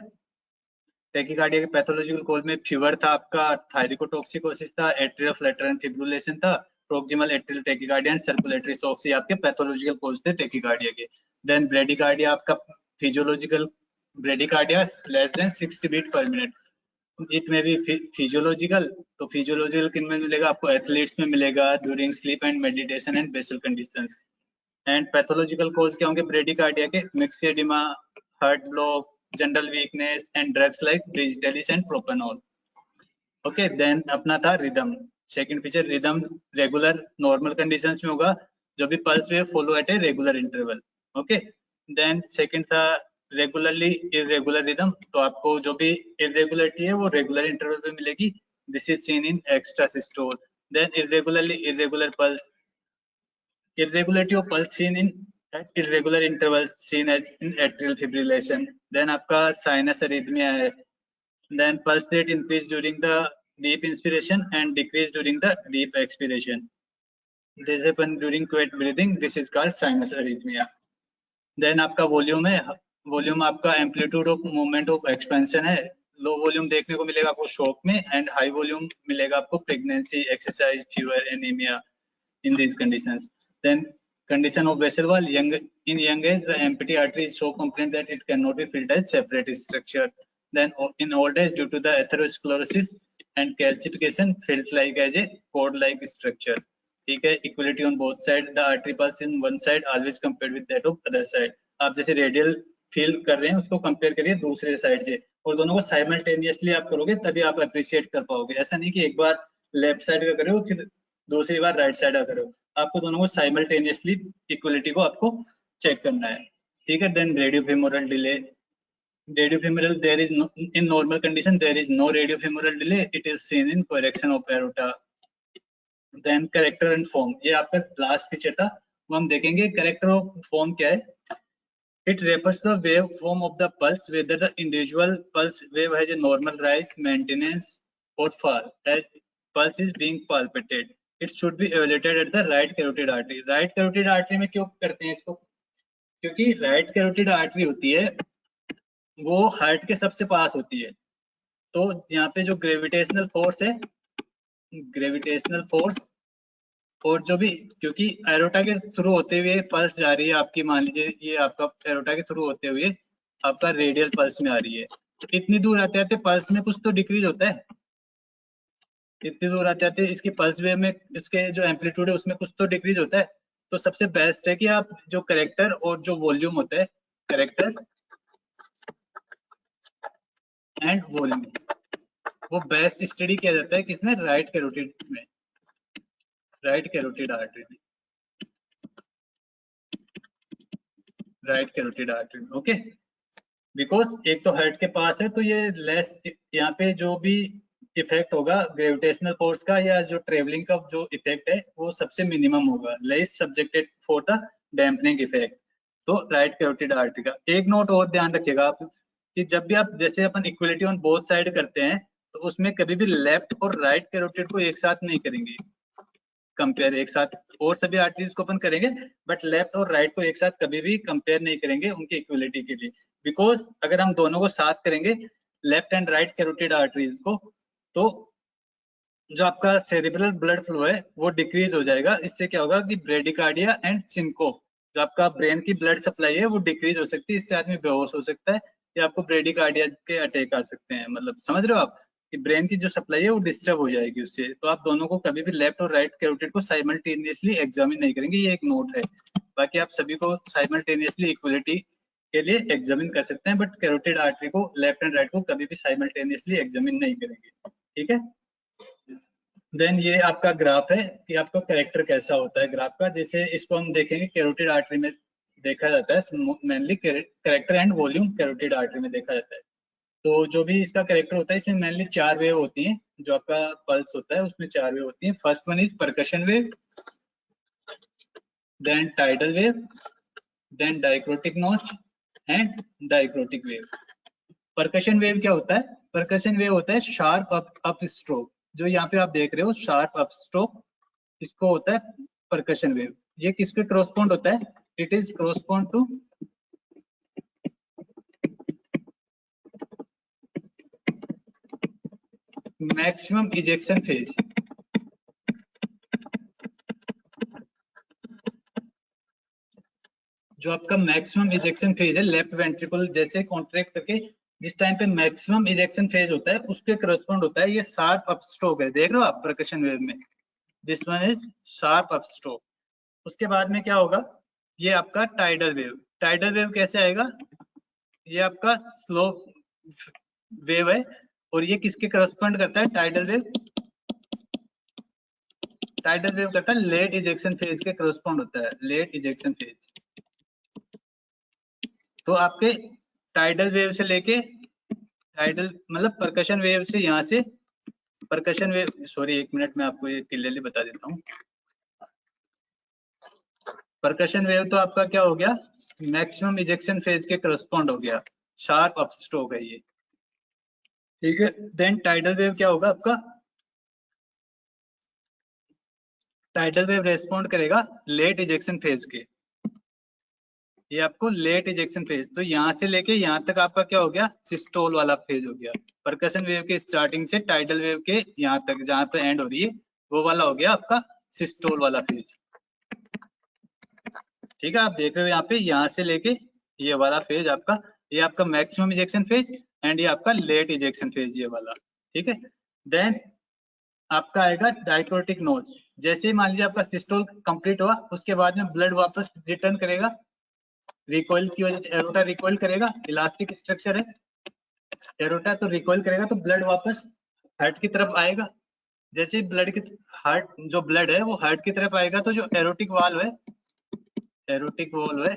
टेकिकार्डिया के पैथोलॉजिकल कोज में फीवर था आपका, थायरिकोटॉक्सिकोसिस था, एट्रियल फ्लैटरन फिब्रिलेशन था, proximal atrial tachycardia and circulatory shock, से आपके पैथोलॉजिकल कोज थे टेकिकार्डिया के। देन ब्रेडिकार्डिया आपका physiological, bradycardia less than 60 beat per minute, it में भी फिजियोलॉजिकल, तो फिजियोलॉजिकल किन में मिलेगा आपको, एथलीट्स में मिलेगा during sleep and meditation and basal conditions. And pathological cause क्या होंगे ब्रेडिकार्डिया के, myxoedema, heart block, general weakness and drugs like digitalis and propranolol, okay. Then अपना था rhythm, second feature rhythm, regular normal conditions में होगा, जो भी pulse wave follow at a regular interval, okay. Then second था regularly irregular rhythm, तो आपको जो भी इरेगुलरिटी है वो रेगुलर इंटरवल पे मिलेगी, this is seen in extra systole. Then irregularly irregular pulse, irregularity of pulse seen in at irregular intervals seen as in atrial fibrillation. Then आपका sinus arrhythmia है, then pulse rate increase during the deep inspiration and decrease during the deep expiration, this happen during quiet breathing, this is called sinus arrhythmia. Then आपका volume है, volume आपका amplitude of movement of expansion है, low volume देखने को मिलेगा आपको shock में, and high volume मिलेगा आपको pregnancy, exercise, fever, anaemia in these conditions. Then condition of vessel wall, in young age the empty artery is so compressed that it cannot be filled as separate structure. Then in old age due to the atherosclerosis and calcification felt like as a cord like structure, ठीक है। equality on both side, the artery pulse in one side always compared with that of other side, आप जैसे radial feel कर रहे हैं उसको compare करिए दूसरे साइड से, और दोनों को साइमल्टेनियसली आप करोगे तभी आप अप्रिशिएट कर पाओगे, ऐसा नहीं कि एक बार लेफ्ट साइड का करो फिर दूसरी बार राइट साइड का करो, आपको दोनों को साइमल्टेनियसली इक्वलिटी को आपको चेक करना है, ठीक है। Then radiofemoral delay, radiofemoral there is no, in normal condition there is no radiofemoral delay, it is seen in correction of aorta. Then character and form, ये आपका लास्ट फीचर था, वो हम देखेंगे। कैरेक्टर ऑफ फॉर्म क्या है? It refers to the wave form of the pulse, whether the individual pulse wave has a normal rise, maintenance or fall as pulse is being palpated. It should be evaluated at the right carotid artery. Right carotid artery में क्यों करते हैं इसको? क्योंकि right carotid artery होती है वो heart के सबसे पास होती है। तो यहाँ पे जो ग्रेविटेशनल फोर्स है, ग्रेविटेशनल फोर्स और जो भी, क्योंकि एरोटा के थ्रू होते हुए पल्स जा रही है आपकी, मान लीजिए ये आपका एरोटा के थ्रू होते हुए आपका रेडियल पल्स में आ रही है, तो इतनी दूर आते आते पल्स में कुछ तो डिक्रीज होता है, इतनी दूर आते आते इसकी पल्स वेव में इसके जो एम्पलीट्यूड है उसमें कुछ तो डिक्रीज होता है। तो सबसे बेस्ट है कि आप जो करेक्टर और जो वॉल्यूम होता है, करेक्टर एंड वॉल्यूम, वो बेस्ट स्टडी किया जाता है किसमें? राइट कैरोटिड में, राइट कैरोटिड आर्टरी में, राइट कैरोटिड आर्टरी में, ओके। बिकॉज एक तो हार्ट के पास है तो ये लेस, यहाँ पे जो भी इफेक्ट होगा ग्रेविटेशनल फोर्स का या जो ट्रेवलिंग का जो इफेक्ट है वो सबसे मिनिमम होगा, less subjected for the dampening effect. तो राइट कैरोटिड आर्टरी का एक नोट और ध्यान रखिएगा आप कि जब भी आप, जैसे अपन इक्वलिटी ऑन बोथ साइड करते हैं तो उसमें कभी भी लेफ्ट और राइट कैरोटिड को एक साथ नहीं करेंगे कंपेयर, एक साथ, और सभी आर्टरीज को अपन करेंगे बट लेफ्ट और राइट को एक साथ कभी भी कंपेयर नहीं करेंगे उनकी इक्वलिटी के लिए। बिकॉज अगर हम दोनों को साथ करेंगे left and right carotid arteries को, तो जो आपका सेरिब्रल ब्लड फ्लो है वो डिक्रीज हो जाएगा। इससे क्या होगा कि ब्रेडिकार्डिया एंड सिंकोप, जो आपका ब्रेन की ब्लड सप्लाई है वो डिक्रीज हो सकती है, इससे आदमी बेहोश हो सकता है या आपको ब्रेडिकार्डिया के अटैक आ सकते हैं। मतलब समझ रहे हो आप कि ब्रेन की जो सप्लाई है वो डिस्टर्ब हो जाएगी उससे। तो आप दोनों को कभी भी लेफ्ट और राइट कैरोटिड को साइमल्टेनियसली एग्जामिन नहीं करेंगे, ये एक नोट है। बाकी आप सभी को साइमल्टेनियसली इक्वलिटी के लिए एग्जामिन कर सकते हैं, बट कैरोटिड आर्टरी को लेफ्ट एंड राइट को कभी भी साइमल्टेनियसली एग्जामिन नहीं करेंगे, ठीक है। देन ये आपका ग्राफ है कि आपका कैरेक्टर कैसा होता है ग्राफ का। जैसे इसको हम देखेंगे कैरोटिड आर्टरी में देखा जाता है mainly character and volume carotid artery में देखा जाता है। तो जो भी इसका कैरेक्टर होता है इसमें मेनली 4 वेव होती हैं, जो आपका पल्स होता है उसमें 4 वेव होती हैं। First one is percussion wave, then tidal wave, then dicrotic notch and dicrotic wave. Percussion wave क्या होता है? परकशन वेव होता है शार्प अप स्ट्रोक, जो यहाँ पे आप देख रहे हो शार्प अप स्ट्रोक, इसको होता है परकशन वेव। ये किसके क्रॉसपोंड होता है? It is correspond to maximum ejection phase. जो आपका मैक्सिमम इजेक्शन फेज है लेफ्ट वेंट्रिकल जैसे कॉन्ट्रैक्ट करके जिस टाइम पे मैक्सिमम इजेक्शन फेज होता है उसके करस्पॉन्ड होता है ये शार्प अप स्ट्रोक है। देख रहे हो आप परकशन वेव में, this one is sharp up stroke. उसके बाद में क्या होगा? ये आपका टाइडल वेव। टाइडल वेव कैसे आएगा? ये आपका स्लो वेव है और ये किसके करस्पॉन्ड करता है? टाइडल वेव, टाइडल वेव करता है लेट इजेक्शन फेज के करस्पॉन्ड होता है, लेट इजेक्शन फेज। तो आपके टाइडल वेव से लेके टाइडल मतलब परकशन वेव से, यहाँ से परकशन वेव, सॉरी एक मिनट में आपको ये क्लियरली बता देता हूँ। परकशन वेव तो आपका क्या हो गया? मैक्सिमम इजेक्शन फेज के करस्पॉन्ड हो गया, शार्प अप स्ट्रोक है ये, ठीक है। देन टाइडल वेव क्या होगा आपका? टाइडल वेव रेस्पॉन्ड करेगा लेट इजेक्शन फेज के, ये आपको लेट इजेक्शन फेज। तो यहाँ से लेके यहाँ तक आपका क्या हो गया? सिस्टोल वाला फेज हो गया। परकशन वेव के स्टार्टिंग से टाइडल वेव के यहाँ तक जहाँ पे एंड हो रही है वो वाला हो गया आपका सिस्टोल वाला फेज, ठीक है। आप देख रहे हो यहाँ पे, यहाँ से लेके ये वाला फेज आपका, ये आपका मैक्सिमम इजेक्शन फेज एंड ये आपका लेट इजेक्शन फेज, ये वाला, ठीक है। देन आपका आएगा डाइक्रोटिक नोज। जैसे ही मान लीजिए आपका सिस्टोल कंप्लीट हुआ उसके बाद में ब्लड वापस रिटर्न करेगा, रिकॉइल की वजह से एरोटा रिकॉइल करेगा, इलास्टिक स्ट्रक्चर है एरोटा, तो रिकॉइल करेगा तो ब्लड वापस हार्ट की तरफ आएगा। जैसे ब्लड की हार्ट, जो ब्लड है वो हार्ट की तरफ आएगा तो जो एरोटिक वाल्व है, एरोटिक वाल्व है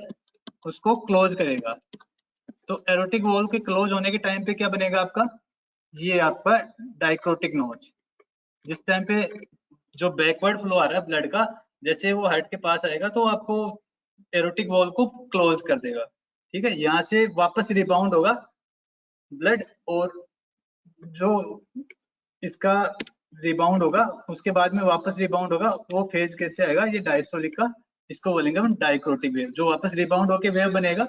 उसको क्लोज करेगा। तो एरोटिक वाल्व के क्लोज होने के टाइम पे क्या बनेगा आपका, ये आपका डायक्रोटिक नोच। जिस टाइम पे जो बैकवर्ड फ्लो आ रहा है ब्लड का, जैसे वो हार्ट के पास आएगा तो आपको एरोटिक वॉल को क्लोज कर देगा। ठीक है, यहाँ से वापस रिबाउंड होगा ब्लड, और जो इसका रिबाउंड होगा उसके बाद में वापस रिबाउंड होगा, वो फेज कैसे आएगा, ये डायस्टोलिक का, इसको बोलेंगे हम डाइक्रोटिक वेव। जो वापस रिबाउंड होके वेव बनेगा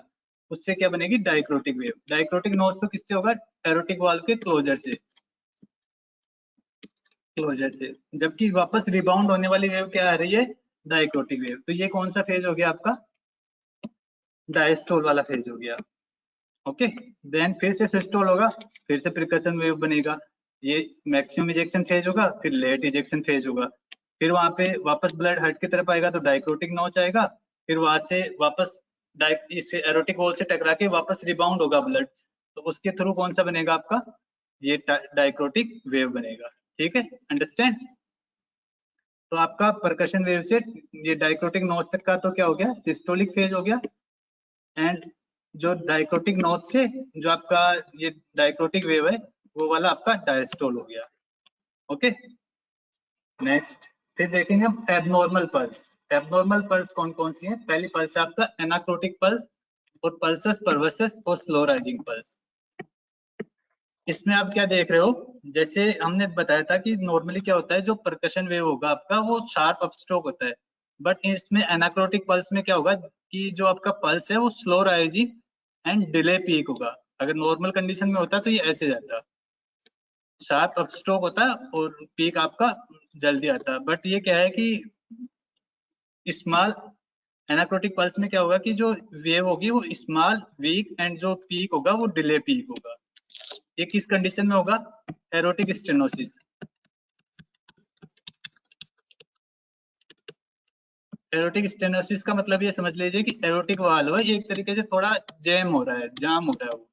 उससे क्या बनेगी, डाइक्रोटिक वेव। डाइक्रोटिक नोच तो किससे होगा, एरोटिक वाल्व के क्लोजर से, क्लोजर से। जबकि वापस रिबाउंड होने वाली वेव क्या आ रही है, डाइक्रोटिक वेव। तो ये कौन सा फेज हो गया आपका, डायस्टोल वाला फेज हो गया। ओके, देन फिर से सिस्टोल होगा, फिर से प्रिकशन वेव बनेगा। ये मैक्सिमम इजेक्शन फेज होगा, फिर लेट इजेक्शन फेज होगा। फिर वहां पे वापस ब्लड हार्ट की तरफ आएगा तो डाइक्रोटिक नोच आएगा। फिर वहां से वापस इस एरोटिक वॉल से टकरा के वापस रिबाउंड होगा ब्लड, तो उसके थ्रू कौन सा बनेगा आपका, ये डाइक्रोटिक वेव बनेगा। ठीक है, अंडरस्टैंड। तो आपका परकशन वेव से ये डाइक्रोटिक नोच तक का तो क्या हो गया, सिस्टोलिक फेज हो गया। एंड जो डाइक्रोटिक नोच से जो आपका ये डाइक्रोटिक वेव है वो वाला आपका डायस्टोल हो गया। ओके, नेक्स्ट फिर देखेंगे हम एबनॉर्मल पल्स। एबनॉर्मल पल्स कौन कौन सी है, पहली पल्स है आपका एनाक्रोटिक पल्स, और पल्सस परवर्सस और स्लो राइजिंग पल्स। इसमें आप क्या देख रहे हो, जैसे हमने बताया था कि नॉर्मली क्या होता है, जो परकशन वेव होगा आपका वो शार्प अपस्ट्रोक होता है। बट इसमें एनाक्रोटिक पल्स में क्या होगा कि जो आपका पल्स है वो slow rising and delay peak होगा। अगर नॉर्मल कंडीशन में होता तो ये ऐसे जाता, शार्प अपस्ट्रोक होता और पीक आपका जल्दी आता। बट ये क्या है कि स्मॉल एनाक्रोटिक पल्स में क्या होगा कि जो वेव होगी वो स्मॉल वीक, एंड जो पीक होगा वो डिले पीक होगा। ये किस कंडीशन में होगा, एरोटिक स्टेनोसिस। एरोटिक स्टेनोसिस का मतलब ये समझ लीजिए कि एरोटिक वाल्व है एक तरीके से थोड़ा जैम हो रहा है, जाम हो रहा है वो।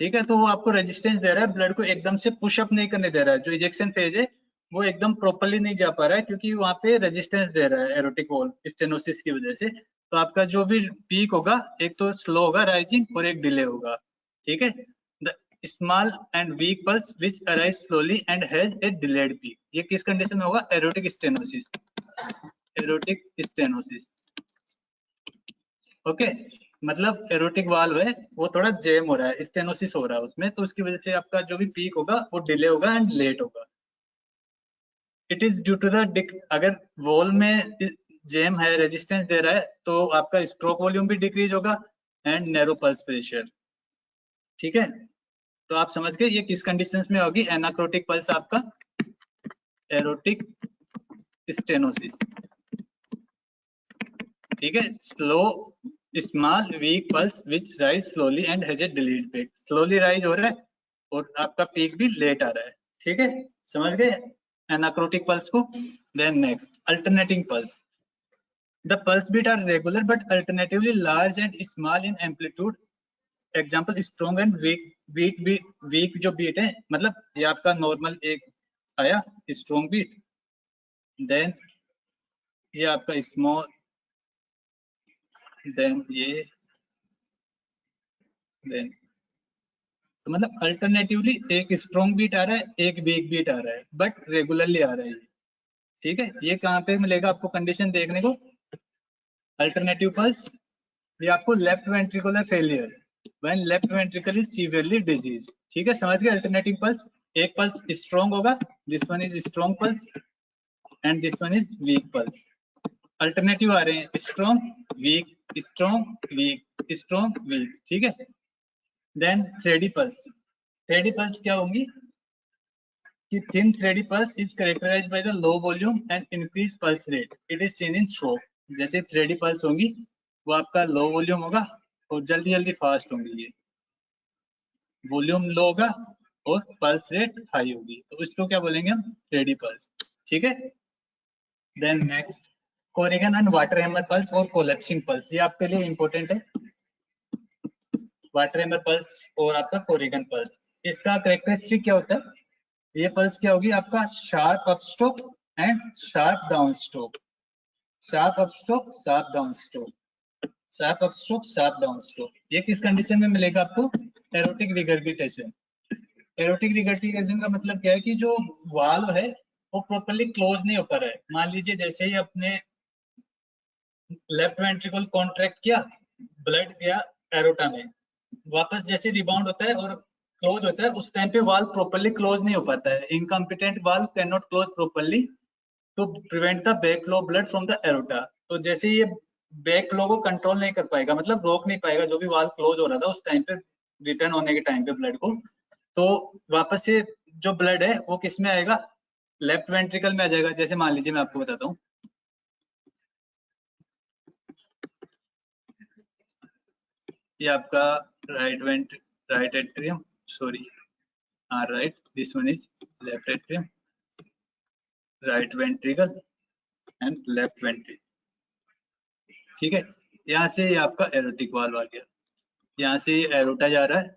ठीक है, तो वो आपको रेजिस्टेंस दे रहा है, ब्लड को एकदम से पुश अप नहीं करने दे रहा है। जो इजेक्शन फेज है वो एकदम प्रॉपर्ली नहीं जा पा रहा है क्योंकि वहां पे रेजिस्टेंस दे रहा है एरोटिक वाल्व स्टेनोसिस की वजह से। तो आपका जो भी पीक होगा एक तो स्लो होगा राइजिंग और एक डिले होगा। ठीक है, the small and weak pulse which arise slowly and has a delayed peak. ये किस कंडीशन में होगा, aortic stenosis, aortic stenosis. Okay, मतलब एरोटिक वाल्व है वो थोड़ा जैम हो रहा है, स्टेनोसिस हो रहा है उसमें, तो उसकी वजह से आपका जो भी पीक होगा वो डिले होगा एंड लेट होगा। It is due to the अगर वॉल में जैम है, रेजिस्टेंस दे रहा है, तो आपका स्ट्रोक वॉल्यूम भी डिक्रीज होगा एंड नैरो पल्स प्रेशर। ठीक है, तो आप समझ गए ये किस कंडीशंस में होगी, एनाक्रोटिक पल्स आपका, एरोटिक स्टेनोसिस। ठीक है, slow small weak pulse which rise slowly and has a delayed peak. Slowly rise हो रहा है और आपका पीक भी लेट आ रहा है। ठीक है, समझ गए एनाक्रोटिक पल्स को। Then next alternating pulse. The pulse beat are regular but alternatively large and small in amplitude. Example strong and weak. Weak जो बीट है, मतलब ये आपका नॉर्मल एक आया स्ट्रॉन्ग बीट, देन ये आपका स्मॉल, देन ये, देन, तो मतलब अल्टरनेटिवली एक स्ट्रॉन्ग बीट आ रहा है एक वीक बीट आ रहा है बट रेगुलरली आ रहा है। ठीक है, ये कहाँ पे मिलेगा आपको कंडीशन देखने को, अल्टरनेटिव पल्स। ये आपको left ventricular failure when left ventricle is severely disease. ठीक है, समझ गए अल्टरनेटिव पल्स। एक पल्स स्ट्रॉन्ग होगा, this one is strong pulse and this one is weak pulse. Alternative आ रहे हैं strong weak, strong weak, strong weak. ठीक है, then thready pulse. Thready pulse क्या होंगी कि thin thready pulse is characterized by the low volume and increased pulse rate. It is seen in stroke. जैसे thready pulse होंगी वो आपका low volume होगा और जल्दी जल्दी फास्ट होंगी, ये वॉल्यूम लो होगा और पल्स रेट हाई होगी, तो इसको क्या बोलेंगे हम, थ्रेडी पल्स। ठीक है, then next Corrigan and water hammer pulse और कोलैप्सिंग पल्स। ये आपके लिए इंपॉर्टेंट है, वाटर हैमर पल्स और आपका कोरिगन पल्स। इसका कैरेक्टरिस्टिक क्या होता है, ये पल्स क्या होगी आपका, sharp up stroke and sharp down stroke, sharp up stroke sharp down stroke, sharp up stroke sharp down stroke. ये किस कंडीशन में मिलेगा आपको, एरोटिक रिगर्गिटेशन। एरोटिक रिगर्गिटेशन का मतलब क्या है कि जो वाल्व है वो प्रॉपर्ली क्लोज नहीं हो पा रहा है। मान लीजिए जैसे ही अपने लेफ्ट वेंट्रिकल कॉन्ट्रैक्ट किया, ब्लड गया एरोटा में, वापस जैसे रिबाउंड होता है और क्लोज होता है, उस टाइम पे वाल्व प्रॉपर्ली क्लोज नहीं हो पाता है। Incompetent valve can not close properly to prevent the back flow blood from the aorta. तो जैसे ये बैक फ्लो को कंट्रोल नहीं कर पाएगा, मतलब रोक नहीं पाएगा जो भी वाल्व क्लोज हो रहा था उस टाइम पे, रिटर्न होने के टाइम पे ब्लड को, तो वापस से जो ब्लड है वो किस में आएगा, लेफ्ट वेंट्रिकल में आ जाएगा। जैसे मान लीजिए मैं आपको बताता हूँ, ये आपका right atrium, sorry right, this one is left atrium, right ventricle and left ventricle, ठीक है। यहाँ से ये आपका एरोटिक वाल्व आ गया, यहाँ से ये एरोटा जा रहा है,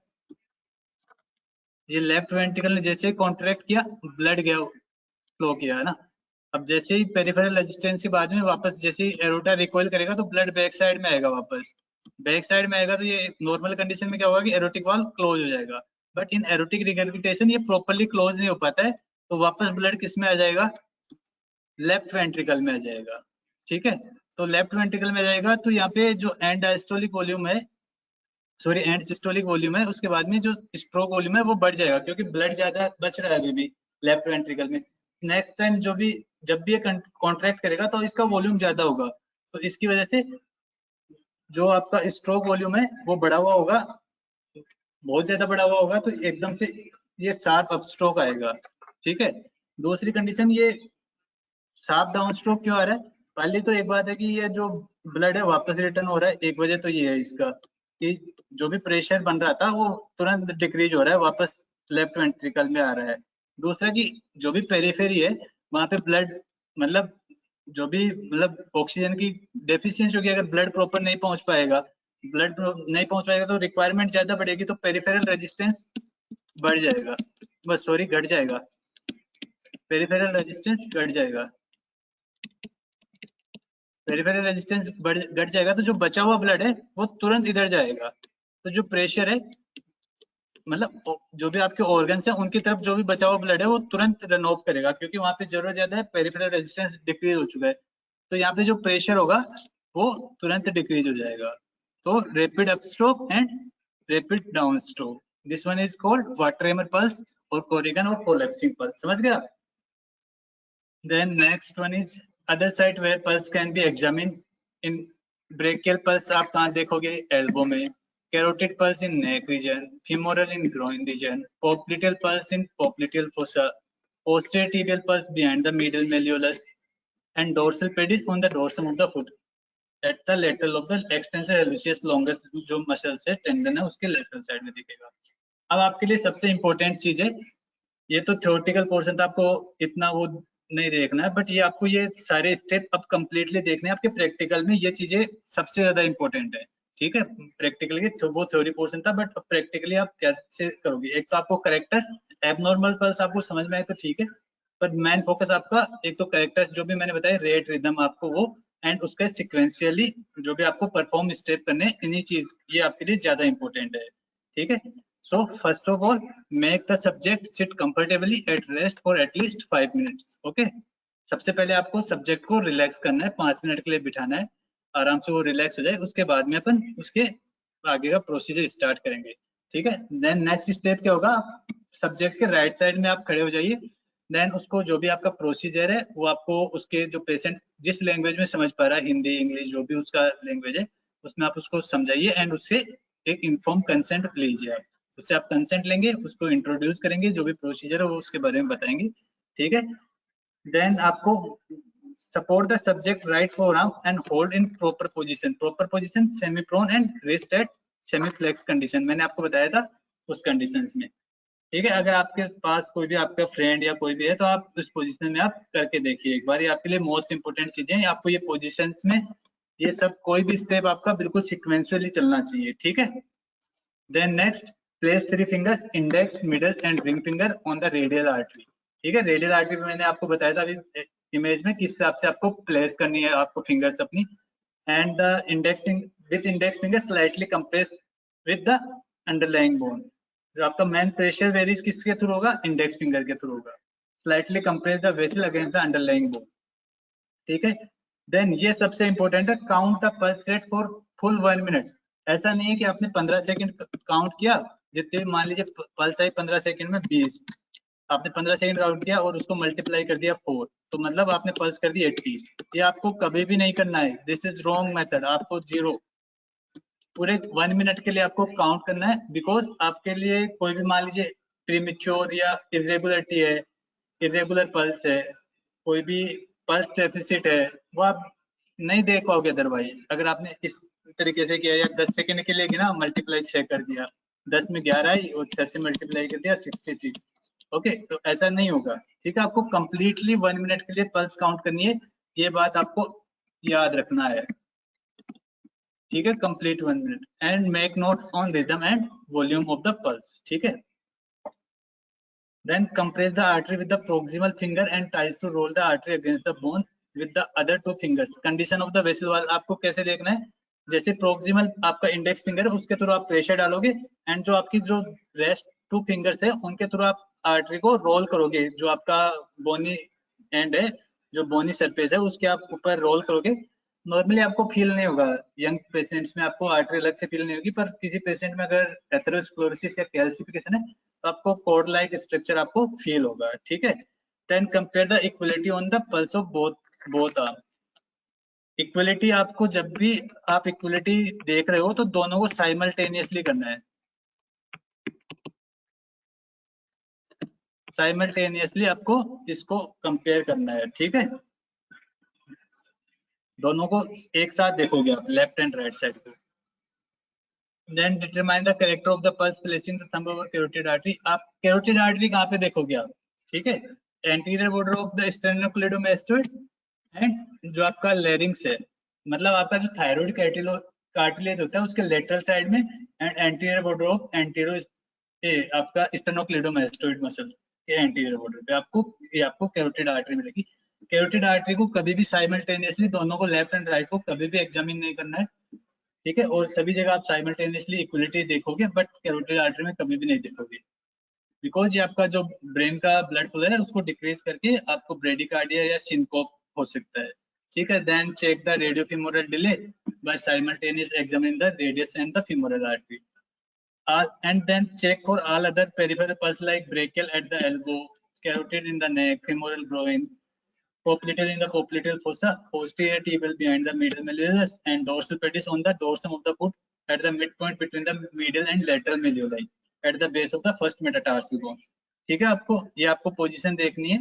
ये लेफ्ट वेंट्रिकल ने जैसे कॉन्ट्रैक्ट किया ब्लड गया फ्लो किया है ना। अब जैसे ही पेरिफेरल रेजिस्टेंस के बाद में वापस जैसे ही एरोटा रिकॉइल करेगा तो ब्लड बैक साइड में आएगा, वापस बैक साइड में आएगा, तो ये नॉर्मल कंडीशन में क्या होगा कि एरोटिक वाल्व क्लोज हो जाएगा। बट इन एरोटिक रिगर्गिटेशन ये प्रॉपर्ली क्लोज नहीं हो पाता है, तो वापस ब्लड किस में आ जाएगा, लेफ्ट वेंट्रिकल में आ जाएगा, ठीक है। तो लेफ्ट वेंट्रिकल में जाएगा तो यहाँ पे जो एंड डायस्टोलिक वॉल्यूम है, सॉरी एंड सिस्टोलिक वॉल्यूम है, उसके बाद में जो स्ट्रोक वॉल्यूम है वो बढ़ जाएगा, क्योंकि ब्लड ज्यादा बच रहा है अभी भी लेफ्ट वेंट्रिकल में। नेक्स्ट टाइम जब भी ये कॉन्ट्रैक्ट करेगा तो इसका वॉल्यूम ज्यादा होगा, तो इसकी वजह से जो आपका स्ट्रोक वॉल्यूम है वो बढ़ा हुआ होगा, बहुत ज्यादा बढ़ा हुआ होगा, तो एकदम से ये शार्प अप स्ट्रोक आएगा, ठीक है। दूसरी कंडीशन, ये शार्प डाउन स्ट्रोक क्यों आ रहा है, पहले तो एक बात है कि ये जो ब्लड है वापस रिटर्न हो रहा है, एक वजह तो ये है इसका कि जो भी प्रेशर बन रहा था वो तुरंत डिक्रीज हो रहा है, वापस लेफ्ट वेंट्रिकल में आ रहा है। दूसरा कि जो भी पेरिफेरी है वहां पे ब्लड, मतलब जो भी मतलब ऑक्सीजन की डेफिशिएंसी होगी, अगर ब्लड प्रॉपर नहीं पहुंच पाएगा, ब्लड नहीं पहुंच पाएगा तो रिक्वायरमेंट ज्यादा बढ़ेगी, तो पेरिफेरल रेजिस्टेंस बढ़ जाएगा, बस सॉरी घट जाएगा, पेरिफेरल रेजिस्टेंस घट जाएगा, पेरिफेरल रेजिस्टेंस घट जाएगा, तो जो बचा हुआ ब्लड है वो तुरंत इधर जाएगा, तो जो प्रेशर है, मतलब जो भी आपके ऑर्गन्स हैं उनकी तरफ जो भी बचा हुआ ब्लड है वो तुरंत रन ऑफ करेगा, क्योंकि वहां पे जरूरत ज्यादा है, पेरिफेरल रेजिस्टेंस डिक्रीज हो चुका है, तो यहाँ पे जो प्रेशर होगा वो तुरंत डिक्रीज हो जाएगा। तो rapid up stroke and rapid down stroke, this one is called water hammer pulse और कोरिगन और कोलैप्सिंग पल्स, समझ गया। Then next one is other site where pulse can be examined in brachial pulse आप कहाँ देखोगे, elbow में, carotid pulse in neck region, femoral in groin region, popliteal pulse in popliteal fossa, posterior tibial pulse behind the medial malleolus, and dorsal pedis on the dorsum of the foot at the lateral of the extensor hallucis longus, जो muscles है tendon है उसके lateral side में दिखेगा। अब आपके लिए सबसे important चीज है, ये तो थ्योरेटिकल पोर्शन था, आपको इतना वो नहीं देखना है, बट ये आपको ये सारे स्टेप अब कंप्लीटली देखने हैं, आपके प्रैक्टिकल में ये चीजें सबसे ज्यादा इंपॉर्टेंट है, ठीक है। प्रैक्टिकली वो थ्योरी पोर्शन था, बट अब प्रैक्टिकली आप कैसे करोगे, एक तो आपको करेक्टर्स, एबनॉर्मल पल्स आपको समझ में आए तो ठीक है, पर मेन फोकस आपका एक तो करेक्टर्स जो भी मैंने बताया, रेट रिदम आपको वो, एंड उसके सिक्वेंशियली जो भी आपको परफॉर्म स्टेप करने, इन्हीं चीज ये आपके लिए ज्यादा इंपॉर्टेंट है, ठीक है। So first of all, make the subject sit comfortably at rest for at least 5 minutes. Okay? सबसे पहले आपको सब्जेक्ट को रिलैक्स करना है, 5 मिनट के लिए बिठाना है, आराम से वो रिलैक्स हो जाए, उसके बाद में अपन उसके आगे का प्रोसीजर स्टार्ट करेंगे, ठीक है। देन नेक्स्ट स्टेप क्या होगा, सब्जेक्ट के राइट साइड में आप खड़े हो जाइए, देन उसको जो भी आपका प्रोसीजर है वो आपको उसके जो पेशेंट जिस लैंग्वेज में समझ पा रहा है, हिंदी इंग्लिश जो भी उसका लैंग्वेज है, उसमें आप उसको समझाइए एंड उससे एक इन्फॉर्म कंसेंट लीजिए, आप उससे आप कंसेंट लेंगे, उसको इंट्रोड्यूस करेंगे, जो भी प्रोसीजर है वो उसके बारे में बताएंगे, ठीक है। देन आपको support the subject right forearm and hold in proper position semi prone and rest at semi flex condition, मैंने आपको बताया था उस कंडीशंस में, ठीक है। अगर आपके पास कोई भी आपका फ्रेंड या कोई भी है तो आप उस पोजीशन में आप करके देखिए एक बार, ये आपके लिए मोस्ट इंपोर्टेंट चीजें हैं, आपको ये पोजीशंस में ये सब कोई भी स्टेप आपका बिल्कुल सिक्वेंशियली चलना चाहिए, ठीक है। Then next place 3 finger index middle and ring finger on the radial artery. ठीक है, रेडियल आर्टरी में मैंने आपको बताया था अभी इमेज में किस हिसाब से आपको प्लेस करनी है आपको फिंगर्स अपनी। And the index with index finger slightly compress with the underlying bone. जो आपका मेन प्रेशर वेरीज किसके थ्रू होगा, इंडेक्स फिंगर के थ्रू होगा। Slightly compress the vessel against the underlying bone. ठीक है, देन ये सबसे इंपॉर्टेंट है, count the pulse rate for full 1 minute. ऐसा नहीं है कि आपने 15 सेकंड काउंट किया, जितने मान लीजिए पल्स आई 15 सेकंड में 20, आपने 15 सेकंड काउंट किया और उसको मल्टीप्लाई कर दिया 4, तो मतलब आपने पल्स कर दी 80। ये आपको कभी भी नहीं करना है, दिस इज रॉन्ग मेथड। आपको 0 पूरे 1 मिनट के लिए आपको काउंट करना है, बिकॉज आपके लिए कोई भी मान लीजिए प्रीमेच्योर या इरेगुलरिटी है, इरेगुलर पल्स है, कोई भी पल्स डेफिसिट है, वो आप नहीं देख पाओगे अदरवाइज। अगर आपने इस तरीके से किया या 10 सेकंड के लिए गिना मल्टीप्लाई 6 कर दिया, 10 में 11 आई और 6 से मल्टीप्लाई कर दिया 66। ओके, तो ऐसा नहीं होगा। ठीक है, आपको कंप्लीटली 1 मिनट के लिए पल्स काउंट करनी है, ये बात आपको याद रखना है। ठीक है, complete 1 minute and make notes on rhythm and volume of the pulse. ठीक है, then compress the artery with the proximal finger and tries to roll the artery against the bone with the other 2 fingers. condition of the vessel wall आपको कैसे देखना है, जैसे proximal आपका index finger है उसके थ्रू आप प्रेशर डालोगे एंड जो आपकी जो रेस्ट 2 फिंगर्स है उनके थ्रू आप आर्टरी को रोल करोगे। जो आपका बोनी एंड है, जो बोनी सरफेस है उसके आप ऊपर रोल करोगे। नॉर्मली आपको फील नहीं होगा, यंग पेशेंट्स में आपको आर्टरी अलग से फील नहीं होगी, पर किसी पेशेंट में अगर एथेरोस्क्लेरोसिस या कैल्सिफिकेशन है तो आपको कॉर्ड लाइक स्ट्रक्चर आपको फील होगा। ठीक है, then compare the equality on the pulse of both arm. Equality आपको जब भी आप इक्वलिटी देख रहे हो तो दोनों को साइमल्टेनियसली करना है, साइमल्टेनियसली आपको इसको कंपेयर करना है। ठीक है, दोनों को एक साथ देखोगे आप लेफ्ट एंड राइट साइड को। Then determine the character of the pulse placing the thumb over carotid artery. आप कैरोटिड आर्टरी कहाँ पे देखोगे आप, ठीक है, anterior border of the sternocleidomastoid and जो आपका लेरिंग्स है, मतलब आपका जो थायराइड कार्टिलेज होता है उसके लेटरल साइड में, and anterior border of antero आपका स्टेर्नोक्लेडोमास्टोइड मसल के एंटीरियर बॉर्डर पे आपको कैरोटिड आर्टरी मिलेगी। कैरोटिड आर्टरी को कभी भी साइमल्टेनियसली दोनों को लेफ्ट एंड राइट को कभी भी एग्जामिन नहीं करना है। ठीक है, और सभी जगह आप साइमल्टेनियसली इक्वलिटी देखोगे बट कैरोटिड आर्टरी में कभी भी नहीं देखोगे, बिकॉज ये आपका जो ब्रेन का ब्लड फ्लो है उसको डिक्रीज करके आपको ब्रेडिकार्डिया या सिनकोप हो सकता है। ठीक है, then check the radio femoral delay by simultaneous examine the radius and the femoral artery, and then check for all other peripheral pulse like brachial at the elbow, carotid in the neck, femoral groin, popliteal in the popliteal fossa, posterior tibial behind the medial malleolus, and dorsal pedis on the dorsum of the foot at the midpoint between the medial and lateral malleoli at the base of the first metatarsal bone. ठीक है, आपको position देखनी है,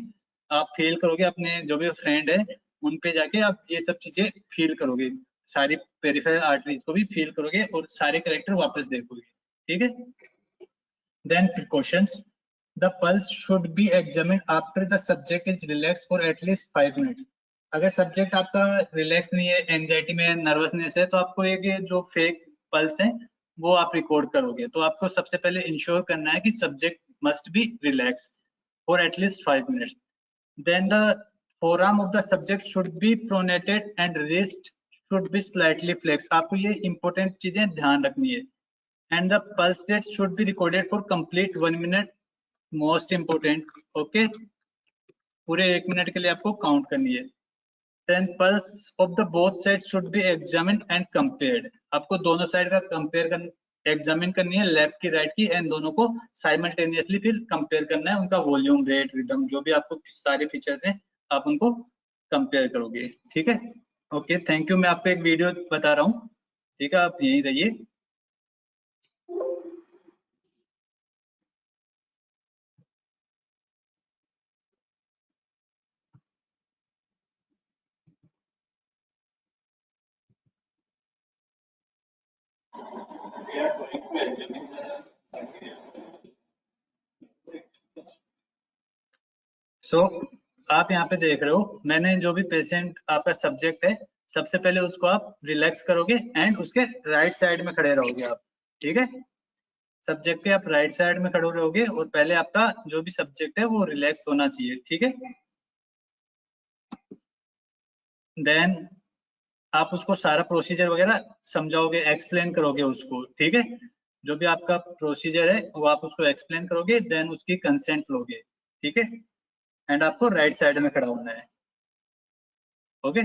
आप feel करोगे अपने जो भी फ्रेंड है उन पे जाके आप ये सब चीजें फील करोगे, सारी पेरिफेरल आर्टरीज को भी फील करोगे और सारे करेक्टर वापस देखोगे। ठीक है, then precautions, the pulse should be examined after the subject is relaxed for at least 5 minutes. अगर सब्जेक्ट आपका रिलैक्स नहीं है, एंजाइटी में नर्वसनेस है, तो आपको एक जो फेक पल्स है वो आप रिकॉर्ड करोगे। तो आपको सबसे पहले इंश्योर करना है कि subject must be relax for at least 5 minutes. Then the forearm of the subject should be pronated and wrist should be slightly flexed। आपको ये इंपॉर्टेंट चीजें ध्यान रखनी है। and the pulse rate should be recorded for complete 1 minute, most important। okay, पूरे 1 minute के लिए आपको काउंट करनी है। then pulse of the both sides should be examined and compared। आपको दोनों साइड का कंपेयर एग्जामिन करनी है, लेफ्ट की राइट की, एंड दोनों को साइमल्टेनियसली फिर कंपेयर करना है, उनका वॉल्यूम रेट रिदम जो भी आपको सारे फीचर्स हैं आप उनको कंपेयर करोगे। ठीक है, ओके, थैंक यू। मैं आपको एक वीडियो बता रहा हूँ, ठीक है, आप यहीं रहिए। सो आप यहाँ पे देख रहे हो, मैंने जो भी पेशेंट आपका सब्जेक्ट है सबसे पहले उसको आप रिलैक्स करोगे एंड उसके राइट साइड में खड़े रहोगे आप। ठीक है, सब्जेक्ट के आप राइट साइड में खड़े रहोगे और पहले आपका जो भी सब्जेक्ट है वो रिलैक्स होना चाहिए, ठीक है। देन आप उसको सारा प्रोसीजर वगैरह समझाओगे, एक्सप्लेन करोगे उसको, ठीक है। जो भी आपका प्रोसीजर है वो आप उसको एक्सप्लेन करोगे, देन उसकी कंसेंट लोगे, ठीक है। एंड आपको राइट साइड में खड़ा होना है, ओके।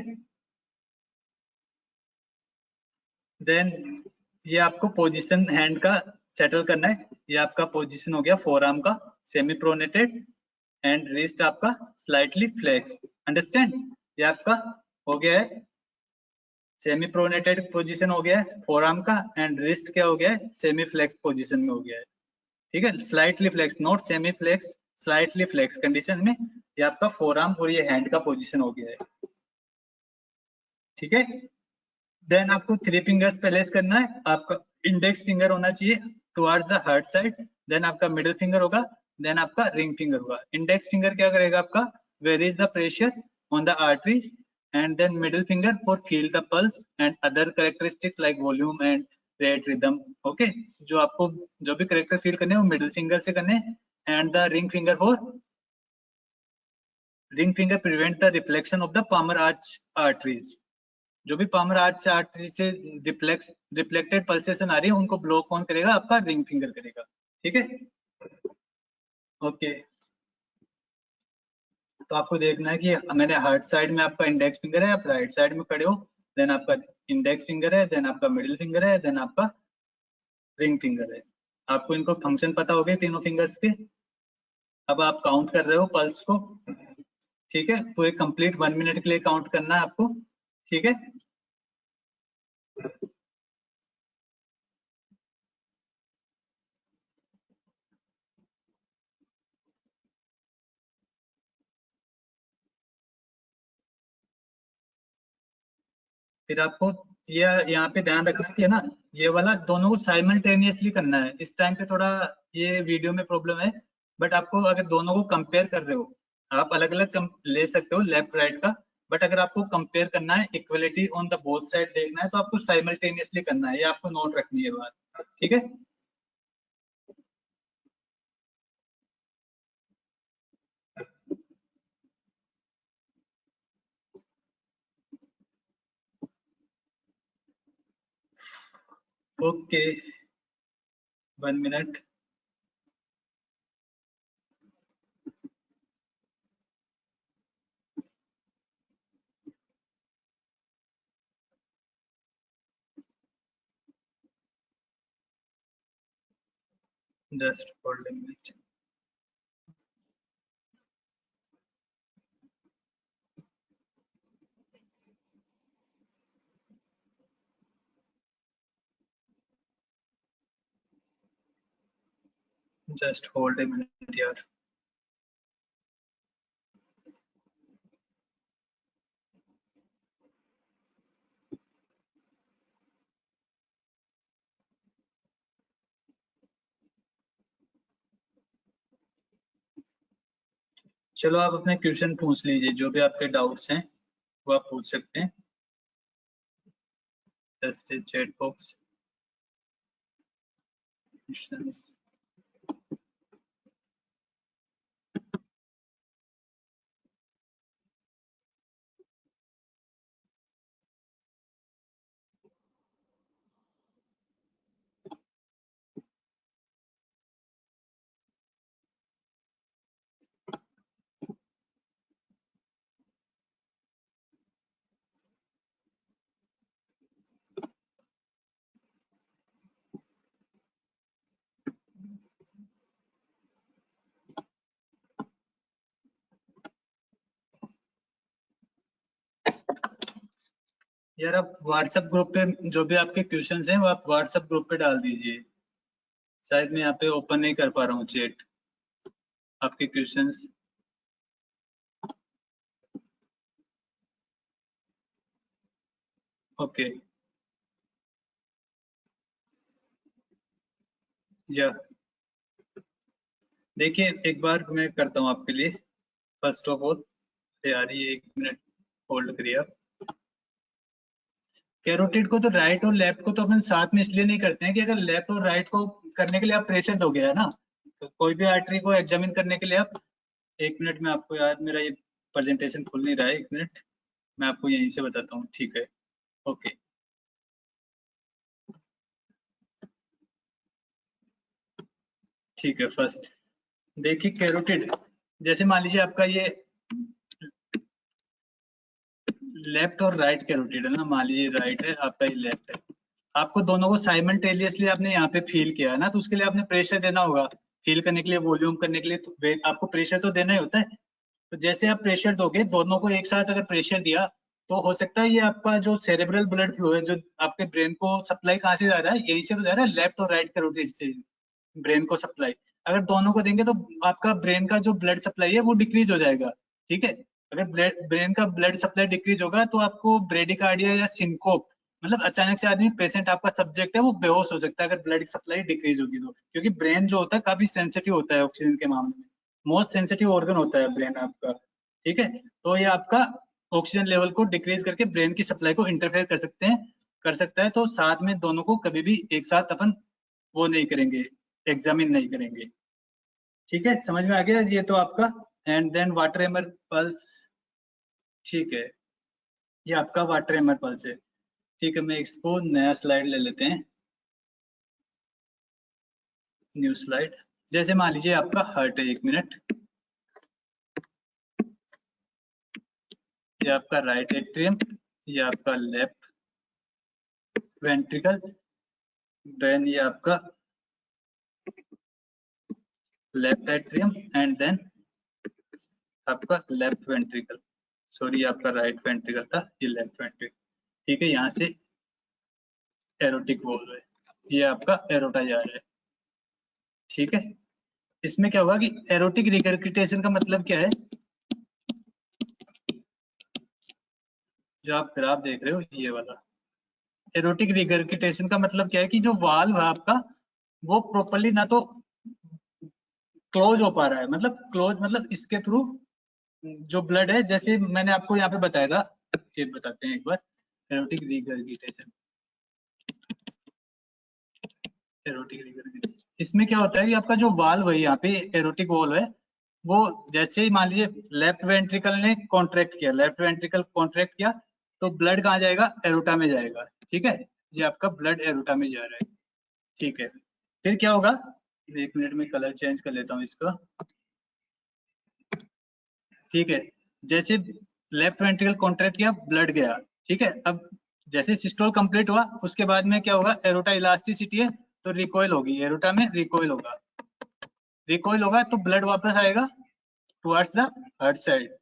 देन ये आपको पोजीशन हैंड का सेटल करना है। ये आपका पोजीशन हो गया फोर आर्म का सेमी प्रोनेटेड एंड रिस्ट आपका स्लाइटली फ्लेक्स, अंडरस्टैंड। ये आपका हो गया है सेमी प्रोनेटेड पोजीशन हो गया है फोर आर्म का, एंड रिस्ट क्या हो गया है सेमी फ्लेक्स पोजीशन में हो गया है, ठीक है। Slightly flex, not semi flex, slightly flex condition में ये आपका फोर आर्म और ये हैंड का पोजीशन हो गया है, ठीक है। देन आपको थ्री फिंगर्स प्लेस करना है। आपका इंडेक्स फिंगर होना चाहिए towards the heart side, then आपका मिडिल फिंगर होगा, देन आपका रिंग फिंगर होगा। इंडेक्स फिंगर क्या करेगा आपका where is the pressure on the arteries, and then middle finger for feel the pulse and other characteristics like volume and rate rhythm, okay. जो आपको जो भी कैरेक्टर फील करने हैं वो मिडिल फिंगर से करने हैं, and the ring finger for ring finger prevent the reflection of the palmar arch arteries. जो भी पामर आर्च आर्टरी से रिफ्लेक्टेड पल्सेशन आ रही है उनको ब्लॉक कौन करेगा, आपका रिंग फिंगर करेगा, ठीक है, ओके। तो आपको देखना है कि मेरे हार्ट साइड में आपका इंडेक्स फिंगर है, आप राइट साइड में खड़े हो, देन आपका इंडेक्स फिंगर है, देन आपका मिडिल फिंगर है, देन आपका रिंग फिंगर है। आपको इनको फंक्शन पता हो गए तीनों फिंगर्स के। अब आप काउंट कर रहे हो पल्स को, ठीक है। पूरे कंप्लीट 1 मिनट के लिए काउंट करना है आपको, ठीक है। फिर आपको ये यहाँ पे ध्यान रखना कि है ना, ये वाला दोनों को साइमल्टेनियसली करना है। इस टाइम पे थोड़ा ये वीडियो में प्रॉब्लम है, बट आपको अगर दोनों को कंपेयर कर रहे हो, आप अलग अलग ले सकते हो लेफ्ट राइट का, बट अगर आपको कंपेयर करना है, equality on the both side देखना है, तो आपको साइमल्टेनियसली करना है। ये आपको नोट रखनी है बात, ठीक है। Okay 1 minute. Just hold a minute. Just hold a minute यार। चलो आप अपने क्वेश्चन पूछ लीजिए, जो भी आपके डाउट्स हैं वो आप पूछ सकते हैं। Just chat box questions. यार आप व्हाट्सएप ग्रुप पे जो भी आपके क्वेश्चंस हैं वो आप व्हाट्सएप ग्रुप पे डाल दीजिए। शायद मैं यहाँ पे ओपन नहीं कर पा रहा हूँ चैट, आपके क्वेश्चंस। ओके या देखिए एक बार मैं करता हूँ आपके लिए। फर्स्ट ऑफ ऑल यार ये 1 मिनट होल्ड करिए आप। कैरोटिड को तो राइट और लेफ्ट को तो अपन साथ में इसलिए नहीं करते हैं कि अगर लेफ्ट और राइट को करने के लिए आप प्रेशर दोगे है ना, तो कोई भी आर्टरी को एग्जामिन करने के लिए आप, 1 मिनट में आपको यार, मेरा ये प्रेजेंटेशन खुल नहीं रहा है, 1 मिनट मैं आपको यहीं से बताता हूँ, ठीक है, ओके। ठीक है, फर्स्ट देखिए कैरोटिड, जैसे मान लीजिए आपका ये लेफ्ट और राइट कैरोटिड है ना, मान लीजिए राइट है आपका, ये लेफ्ट है, आपको दोनों को साइमल्टेनियसली आपने यहाँ पे फील किया है ना, तो उसके लिए आपने प्रेशर देना होगा, फील करने के लिए, वॉल्यूम करने के लिए, तो आपको प्रेशर तो देना ही होता है। तो जैसे आप प्रेशर दोगे दोनों को एक साथ, अगर प्रेशर दिया तो हो सकता है ये आपका जो सेरेब्रल ब्लड फ्लो है, जो आपके ब्रेन को सप्लाई कहाँ से जा रहा है, यही से तो जा रहा है, लेफ्ट और राइट कैरोटिड से ब्रेन को सप्लाई, अगर दोनों को देंगे तो आपका ब्रेन का जो ब्लड सप्लाई है वो डिक्रीज हो जाएगा, ठीक है। अगर ब्रेन का ब्लड सप्लाई डिक्रीज होगा तो आपको ब्रेडिकार्डिया या सिंकोप, मतलब अचानक से आदमी, पेशेंट आपका सब्जेक्ट है वो बेहोश हो सकता है अगर ब्लड सप्लाई डिक्रीज होगी तो, क्योंकि ब्रेन जो होता है काफी सेंसिटिव होता है ऑक्सीजन के मामले में, मोस्ट सेंसिटिव ऑर्गन होता है ब्रेन आपका, ठीक है। तो ये आपका ऑक्सीजन लेवल को डिक्रीज करके ब्रेन की सप्लाई को इंटरफेयर कर सकता है, तो साथ में दोनों को कभी भी एक साथ अपन वो नहीं करेंगे, एग्जामिन नहीं करेंगे, ठीक है, समझ में आ गया ये तो आपका। And then water hammer pulse, ठीक है, ये आपका वाटर हैमर पल्स है, ठीक है। मैं इसको नया स्लाइड ले लेते हैं, न्यू स्लाइड। जैसे मान लीजिए आपका हार्ट है, 1 मिनट, ये आपका राइट एट्रियम, ये आपका लेफ्ट वेंट्रिकल, देन ये आपका लेफ्ट एट्रियम, एंड देन आपका लेफ्ट वेंट्रिकल, सॉरी आपका राइट वेंट्रिकल था, ये लेफ्ट वेंट्रिकल, ठीक है। यहाँ से एरोटिक वॉल्व है, ये आपका एरोटा जा रहा है, ठीक है। इसमें क्या होगा कि एरोटिक रिगर्गिटेशन का मतलब क्या है, जो आप ग्राफ देख रहे हो ये वाला, एरोटिक रिगर्गिटेशन का मतलब क्या है कि जो वाल्व है आपका वो प्रॉपर्ली ना तो क्लोज हो पा रहा है, मतलब क्लोज मतलब इसके थ्रू जो ब्लड है, जैसे मैंने आपको यहाँ पे बताया था, ये बताते हैं एक बार, एरोटिक रिगर्गिटेशन, एरोटिक रिगर्गिटेशन, इसमें क्या होता है कि आपका जो वाल्व है यहाँ पे, एरोटिक वाल्व है, वो जैसे ही मान लीजिए लेफ्ट वेंट्रिकल ने कॉन्ट्रैक्ट किया, लेफ्ट वेंट्रिकल कॉन्ट्रैक्ट किया, तो ब्लड कहाँ जाएगा, एरोटा में जाएगा, ठीक है, ये आपका ब्लड एरोटा में जा रहा है, ठीक है। फिर क्या होगा, 1 मिनट में कलर चेंज कर लेता हूँ इसका, ठीक है। जैसे लेफ्ट वेंट्रिकल कॉन्ट्रैक्ट किया, ब्लड गया, ठीक है। अब जैसे सिस्टोल कंप्लीट हुआ, उसके बाद में क्या होगा, एरोटा इलास्टिसिटी है तो रिकॉइल होगी, एरोटा में रिकॉइल होगा, रिकॉइल होगा तो ब्लड वापस आएगा towards the heart side.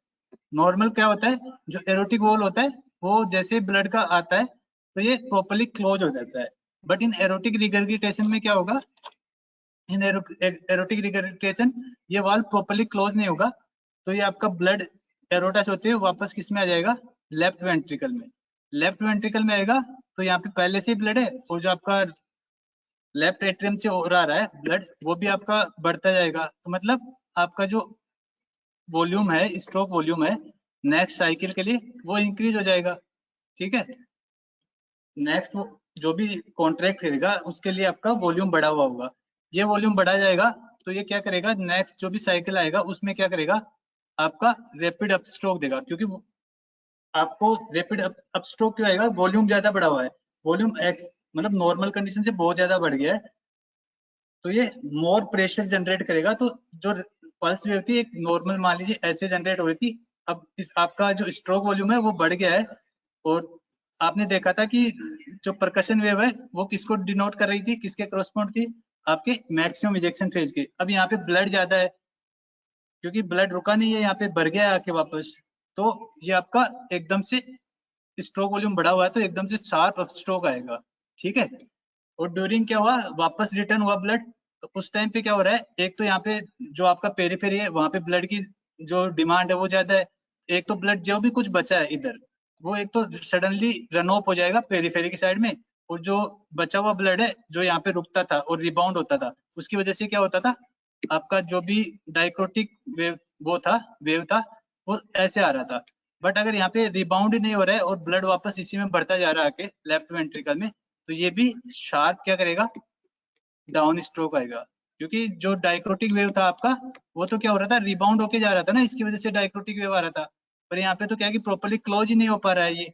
Normal क्या होता है, जो एरोटिक वॉल होता है वो जैसे ब्लड का आता है तो ये प्रॉपर्ली क्लोज हो जाता है, बट इन एरोटिक रिगर्गिटेशन में क्या होगा, इन एरोटिक रिगर्गिटेशन ये वाल्व प्रॉपर्ली क्लोज नहीं होगा, तो ये आपका ब्लड एरोटा से होते हुए वापस किस में आ जाएगा, लेफ्ट वेंट्रिकल में, लेफ्ट वेंट्रिकल में आएगा, तो यहाँ पे पहले से ही ब्लड है, और जो आपका लेफ्ट एट्रियम से हो रहा है ब्लड वो भी आपका बढ़ता जाएगा, तो मतलब आपका जो वॉल्यूम है, स्ट्रोक वॉल्यूम है नेक्स्ट साइकिल के लिए वो इंक्रीज हो जाएगा, ठीक है। नेक्स्ट जो भी कॉन्ट्रैक्ट करेगा उसके लिए आपका वॉल्यूम बढ़ा हुआ होगा, ये वॉल्यूम बढ़ा जाएगा, तो ये क्या करेगा, नेक्स्ट जो भी साइकिल आएगा उसमें क्या करेगा, आपका रैपिड अपस्ट्रोक देगा, क्योंकि आपको रैपिड अपस्ट्रोक क्यों आएगा, वॉल्यूम ज्यादा बढ़ा हुआ है, वॉल्यूम एक्स मतलब नॉर्मल कंडीशन से बहुत ज्यादा बढ़ गया है, तो ये मोर प्रेशर जनरेट करेगा, तो जो पल्स वेव थी एक नॉर्मल मान लीजिए ऐसे जनरेट हो रही थी, अब इस आपका जो स्ट्रोक वॉल्यूम है वो बढ़ गया है, और आपने देखा था कि जो परकशन वेव है वो किसको डिनोट कर रही थी, किसके करस्पॉन्ड थी, आपके मैक्सिमम इजेक्शन फेज के। अब यहाँ पे ब्लड ज्यादा है, क्योंकि ब्लड रुका नहीं है, यहाँ पे बढ़ गया है आके वापस, तो ये आपका एकदम से स्ट्रोक वॉल्यूम बढ़ा हुआ है तो एकदम से शार्प स्ट्रोक आएगा, ठीक है। और ड्यूरिंग क्या हुआ, वापस रिटर्न हुआ ब्लड, तो उस टाइम पे क्या हो रहा है, एक तो यहाँ पे जो आपका पेरीफेरी है वहां पे ब्लड की जो डिमांड है वो ज्यादा है, एक तो ब्लड जो भी कुछ बचा है इधर वो एक तो सडनली रन ऑफ हो जाएगा पेरीफेरी की साइड में, और जो बचा हुआ ब्लड है जो यहाँ पे रुकता था और रिबाउंड होता था, उसकी वजह से क्या होता था, आपका जो भी डायक्रोटिक वेव वो था, वेव था, वो ऐसे आ रहा था, बट अगर यहाँ पे रिबाउंड ही नहीं हो रहा है और ब्लड वापस इसी में बढ़ता जा रहा है आके लेफ्ट वेंट्रिकल में, तो ये भी शार्प क्या करेगा, डाउन स्ट्रोक आएगा, क्योंकि जो डायक्रोटिक वेव था आपका वो तो क्या हो रहा था, रिबाउंड होके जा रहा था ना, इसकी वजह से डायक्रोटिक वेव आ रहा था। पर यहाँ पे तो क्या है कि प्रॉपर्ली क्लोज ही नहीं हो पा रहा है ये,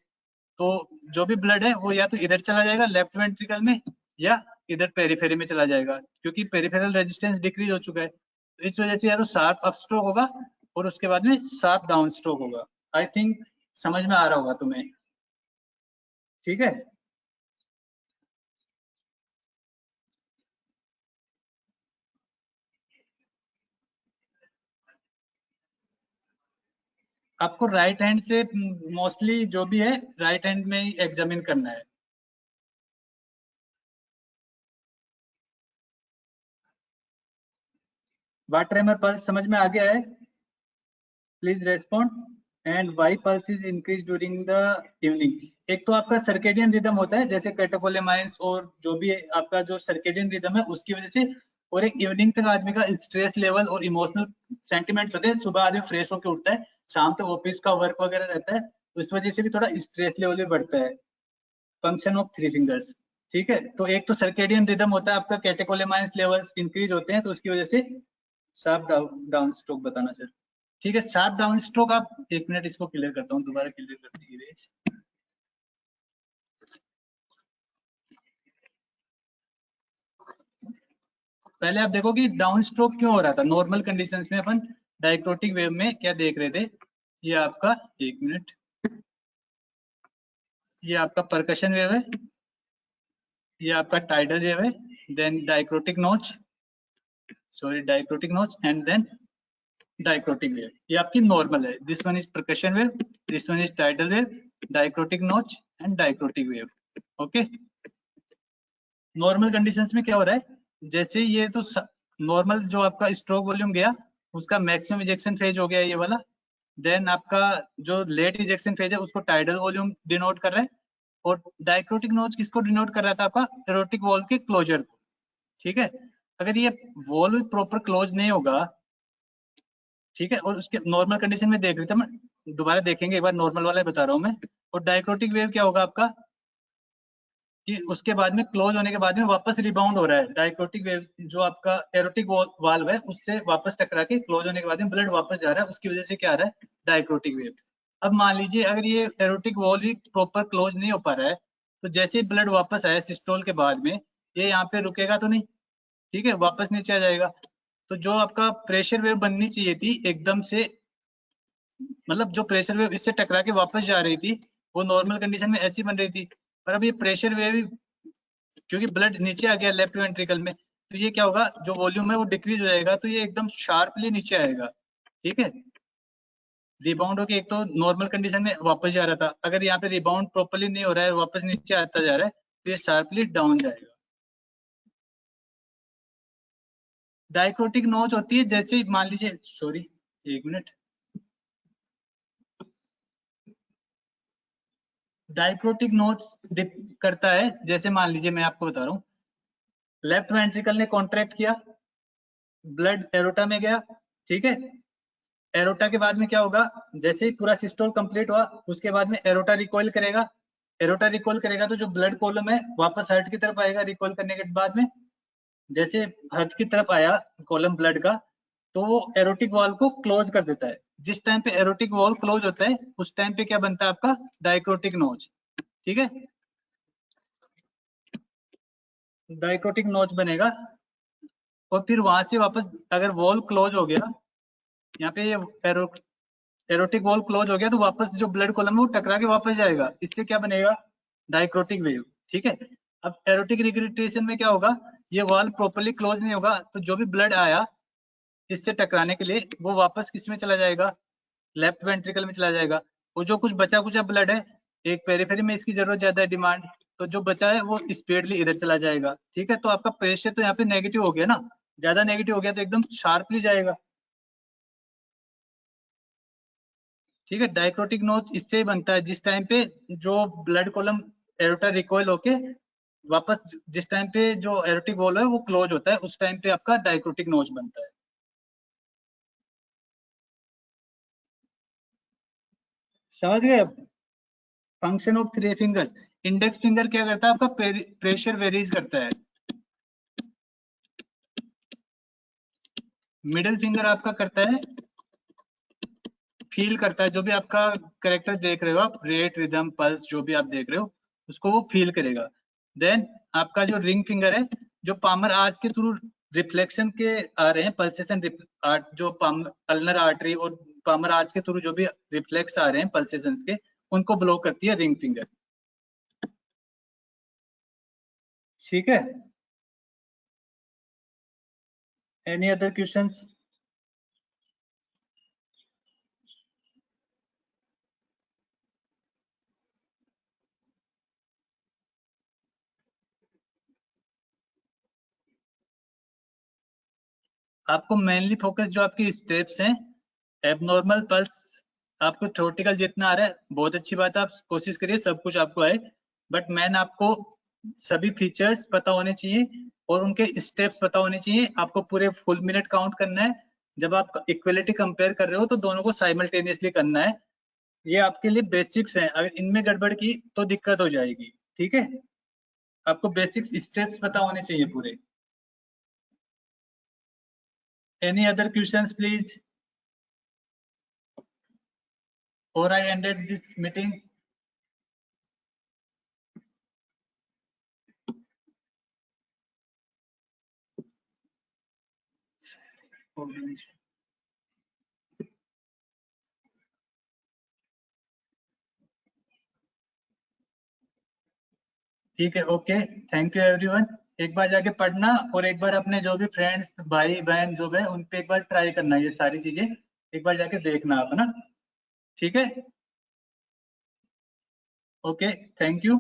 तो जो भी ब्लड है वो या तो इधर चला जाएगा लेफ्ट वेंट्रिकल में या इधर पेरिफेरी में चला जाएगा, क्योंकि पेरिफेरल रेजिस्टेंस डिक्रीज हो चुका है। तो इस वजह से या तो शार्प अप स्ट्रोक होगा और उसके बाद में शार्प डाउन स्ट्रोक होगा। आई थिंक समझ में आ रहा होगा तुम्हें, ठीक है। आपको राइट हैंड से मोस्टली जो भी है राइट हैंड में ही एग्जामिन करना है। वाट ट्रेमर पल्स समझ में आ गया है? Please respond. And why pulse is increase during the evening. एक तो आपका सर्केडियन रिदम होता है जैसे कैटेकोलेमाइंस और जो भी आपका जो सर्केडियन रिदम है उसकी वजह से, और एक इवनिंग तक आदमी का स्ट्रेस लेवल और इमोशनल सेंटिमेंट्स होते हैं। सुबह आदमी फ्रेश होकर उठता है, शाम तक ऑफिस का वर्क वगैरह रहता है, तो इस वजह से भी थोड़ा स्ट्रेस लेवल भी बढ़ता है। फंक्शन ऑफ थ्री फिंगर्स, ठीक है। तो एक तो सर्केडियन रिदम होता है आपका, कैटेकोलेमाइंस लेवल्स इंक्रीज होते हैं तो उसकी वजह से शार्प डाउन स्ट्रोक बताना सर। ठीक है, शार्प डाउन स्ट्रोक आप एक मिनट इसको क्लियर करता हूँ, दोबारा क्लियर करते हैं इरेज। पहले आप देखो कि डाउन स्ट्रोक क्यों हो रहा था। नॉर्मल कंडीशंस में अपन डायक्रोटिक वेव में क्या देख रहे थे, ये आपका एक मिनट, ये आपका परकशन वेव है, ये आपका टाइडल वेव है, देन डायक्रोटिक नोच, sorry डायक्रोटिक notch and then डायक्रोटिक wave. ये आपकी नॉर्मल है। This one is percussion wave, this one is tidal wave, dicrotic notch and dicrotic wave. Okay, normal conditions में क्या हो रहा है, जैसे ये तो नॉर्मल जो आपका स्ट्रोक वॉल्यूम गया उसका मैक्सिमम इजेक्शन फेज हो गया ये वाला, देन आपका जो लेट इजेक्शन फेज है उसको टाइडल वॉल्यूम डिनोट कर रहा है, और डायक्रोटिक नोच किसको डिनोट कर रहा था, आपका एरोटिक वॉल्व के क्लोजर को। ठीक है, अगर ये वॉल्व प्रॉपर क्लोज नहीं होगा, ठीक है, और उसके नॉर्मल कंडीशन में देख रहे थे, मैं दोबारा देखेंगे एक बार, नॉर्मल वाला बता रहा हूँ मैं। और डायक्रोटिक वेव क्या होगा आपका कि उसके बाद में क्लोज होने के बाद में वापस रिबाउंड हो रहा है। डायक्रोटिक वेव जो आपका एरोटिक वाल्व है उससे वापस टकरा के क्लोज होने के बाद में ब्लड वापस जा रहा है, उसकी वजह से क्या आ रहा है, डायक्रोटिक वेव। अब मान लीजिए अगर ये एरोटिक वॉल्व ही प्रॉपर क्लोज नहीं हो पा रहा है, तो जैसे ही ब्लड वापस आया सिस्टोल के बाद में, ये यहाँ पे रुकेगा तो नहीं, ठीक है, वापस नीचे आ जाएगा। तो जो आपका प्रेशर वेव बननी चाहिए थी एकदम से, मतलब जो प्रेशर वेव इससे टकरा के वापस जा रही थी, वो नॉर्मल कंडीशन में ऐसी बन रही थी। पर अब ये प्रेशर वेव क्योंकि ब्लड नीचे आ गया लेफ्ट वेंट्रिकल में, तो ये क्या होगा, जो वॉल्यूम है वो डिक्रीज हो जाएगा, तो ये एकदम शार्पली नीचे आएगा। ठीक है, रिबाउंड होके एक तो नॉर्मल कंडीशन में वापस जा रहा था, अगर यहाँ पे रिबाउंड प्रॉपर्ली नहीं हो रहा है, वापस नीचे आता जा रहा है, तो ये शार्पली डाउन जाएगा। डायक्रोटिक नोच होती है जैसे मान लीजिए, सॉरी एक मिनट, डायक्रोटिक नोच करता है जैसे मान लीजिए मैं आपको बता रहा हूँ, लेफ्ट वेंट्रिकल ने कॉन्ट्रैक्ट किया, ब्लड एरोटा में गया, ठीक है, एरोटा के बाद में क्या होगा, जैसे ही पूरा सिस्टोल कंप्लीट हुआ उसके बाद में एरोटा रिकॉइल करेगा, एरोटा रिकॉइल करेगा तो जो ब्लड कॉलम है वापस हार्ट की तरफ आएगा रिकॉइल करने के बाद में। जैसे हार्ट की तरफ आया कॉलम ब्लड का, तो वो एरोटिक वॉल्व को क्लोज कर देता है। जिस टाइम पे एरोटिक वॉल्व क्लोज होता है उस टाइम पे क्या बनता है आपका, डायक्रोटिक नोच। ठीक है, डायक्रोटिक नोच बनेगा, और फिर वहां से वापस अगर वॉल्व क्लोज हो गया, यहाँ पे ये एरोटिक वॉल्व क्लोज हो गया, तो वापस जो ब्लड कॉलम है वो टकरा के वापस जाएगा, इससे क्या बनेगा, डायक्रोटिक वेव। ठीक है, अब एरोटिक रिग्रेटेशन में क्या होगा, ये वॉल्व प्रॉपर्ली क्लोज नहीं होगा, तो जो भी ब्लड आया इससे टकराने के लिए वो वापस किस में चला जाएगा, लेफ्ट वेंट्रिकल में चला जाएगा। वो जो कुछ बचा कुचा ब्लड है, एक पेरिफेरी में इसकी जरूरत ज्यादा है डिमांड, तो जो बचा है वो स्पीडली इधर चला जाएगा। ठीक है, तो आपका प्रेशर तो यहाँ पे नेगेटिव हो गया ना, ज्यादा नेगेटिव हो गया तो एकदम शार्पली जाएगा। ठीक है, डायक्रोटिक नोच इससे ही बनता है जिस टाइम पे जो ब्लड कॉलम एरोटा रिकॉइल होके वापस, जिस टाइम पे जो एरोटिक वॉल्व है वो क्लोज होता है, उस टाइम पे आपका डायक्रोटिक नोच बनता है। समझ गए अब? Function of three fingers, index finger क्या करता है आपका, प्रेशर वेरीज करता है। मिडिल फिंगर आपका करता है, फील करता है, जो भी आपका करेक्टर देख रहे हो आप, रेट, रिदम, पल्स, जो भी आप देख रहे हो उसको वो फील करेगा। देन आपका जो रिंग फिंगर है, जो पामर आर्च के थ्रू रिफ्लेक्शन के आ रहे हैं पल्सेशन, जो अल्नर आर्टरी और पामर आर्च के थ्रू जो भी रिफ्लेक्स आ रहे हैं पल्सेशंस के, उनको ब्लो करती है रिंग फिंगर। ठीक है, एनी अदर क्वेश्चंस? आपको मेनली फोकस जो आपकी स्टेप्स हैं, एबनॉर्मल पल्स, आपको थ्योरेटिकल जितना आ रहा है बहुत अच्छी बात है, आप कोशिश करिए सब कुछ आपको आए, बट मैन आपको सभी फीचर्स पता होने चाहिए और उनके स्टेप्स पता होने चाहिए। आपको पूरे फुल मिनट काउंट करना है। जब आप इक्वलिटी कंपेयर कर रहे हो तो दोनों को साइमल्टेनियसली करना है। ये आपके लिए बेसिक्स हैं, अगर इनमें गड़बड़ की तो दिक्कत हो जाएगी। ठीक है, आपको बेसिक्स स्टेप्स पता होने चाहिए पूरे। एनी अदर क्वेश्चंस प्लीज, और I ended this meeting. ठीक है, ओके, थैंक यू एवरीवन। एक बार जाके पढ़ना और एक बार अपने जो भी फ्रेंड्स, भाई बहन जो भी है उन पे एक बार ट्राई करना, ये सारी चीजें एक बार जाके देखना आप, है ना? ठीक है, ओके, थैंक यू।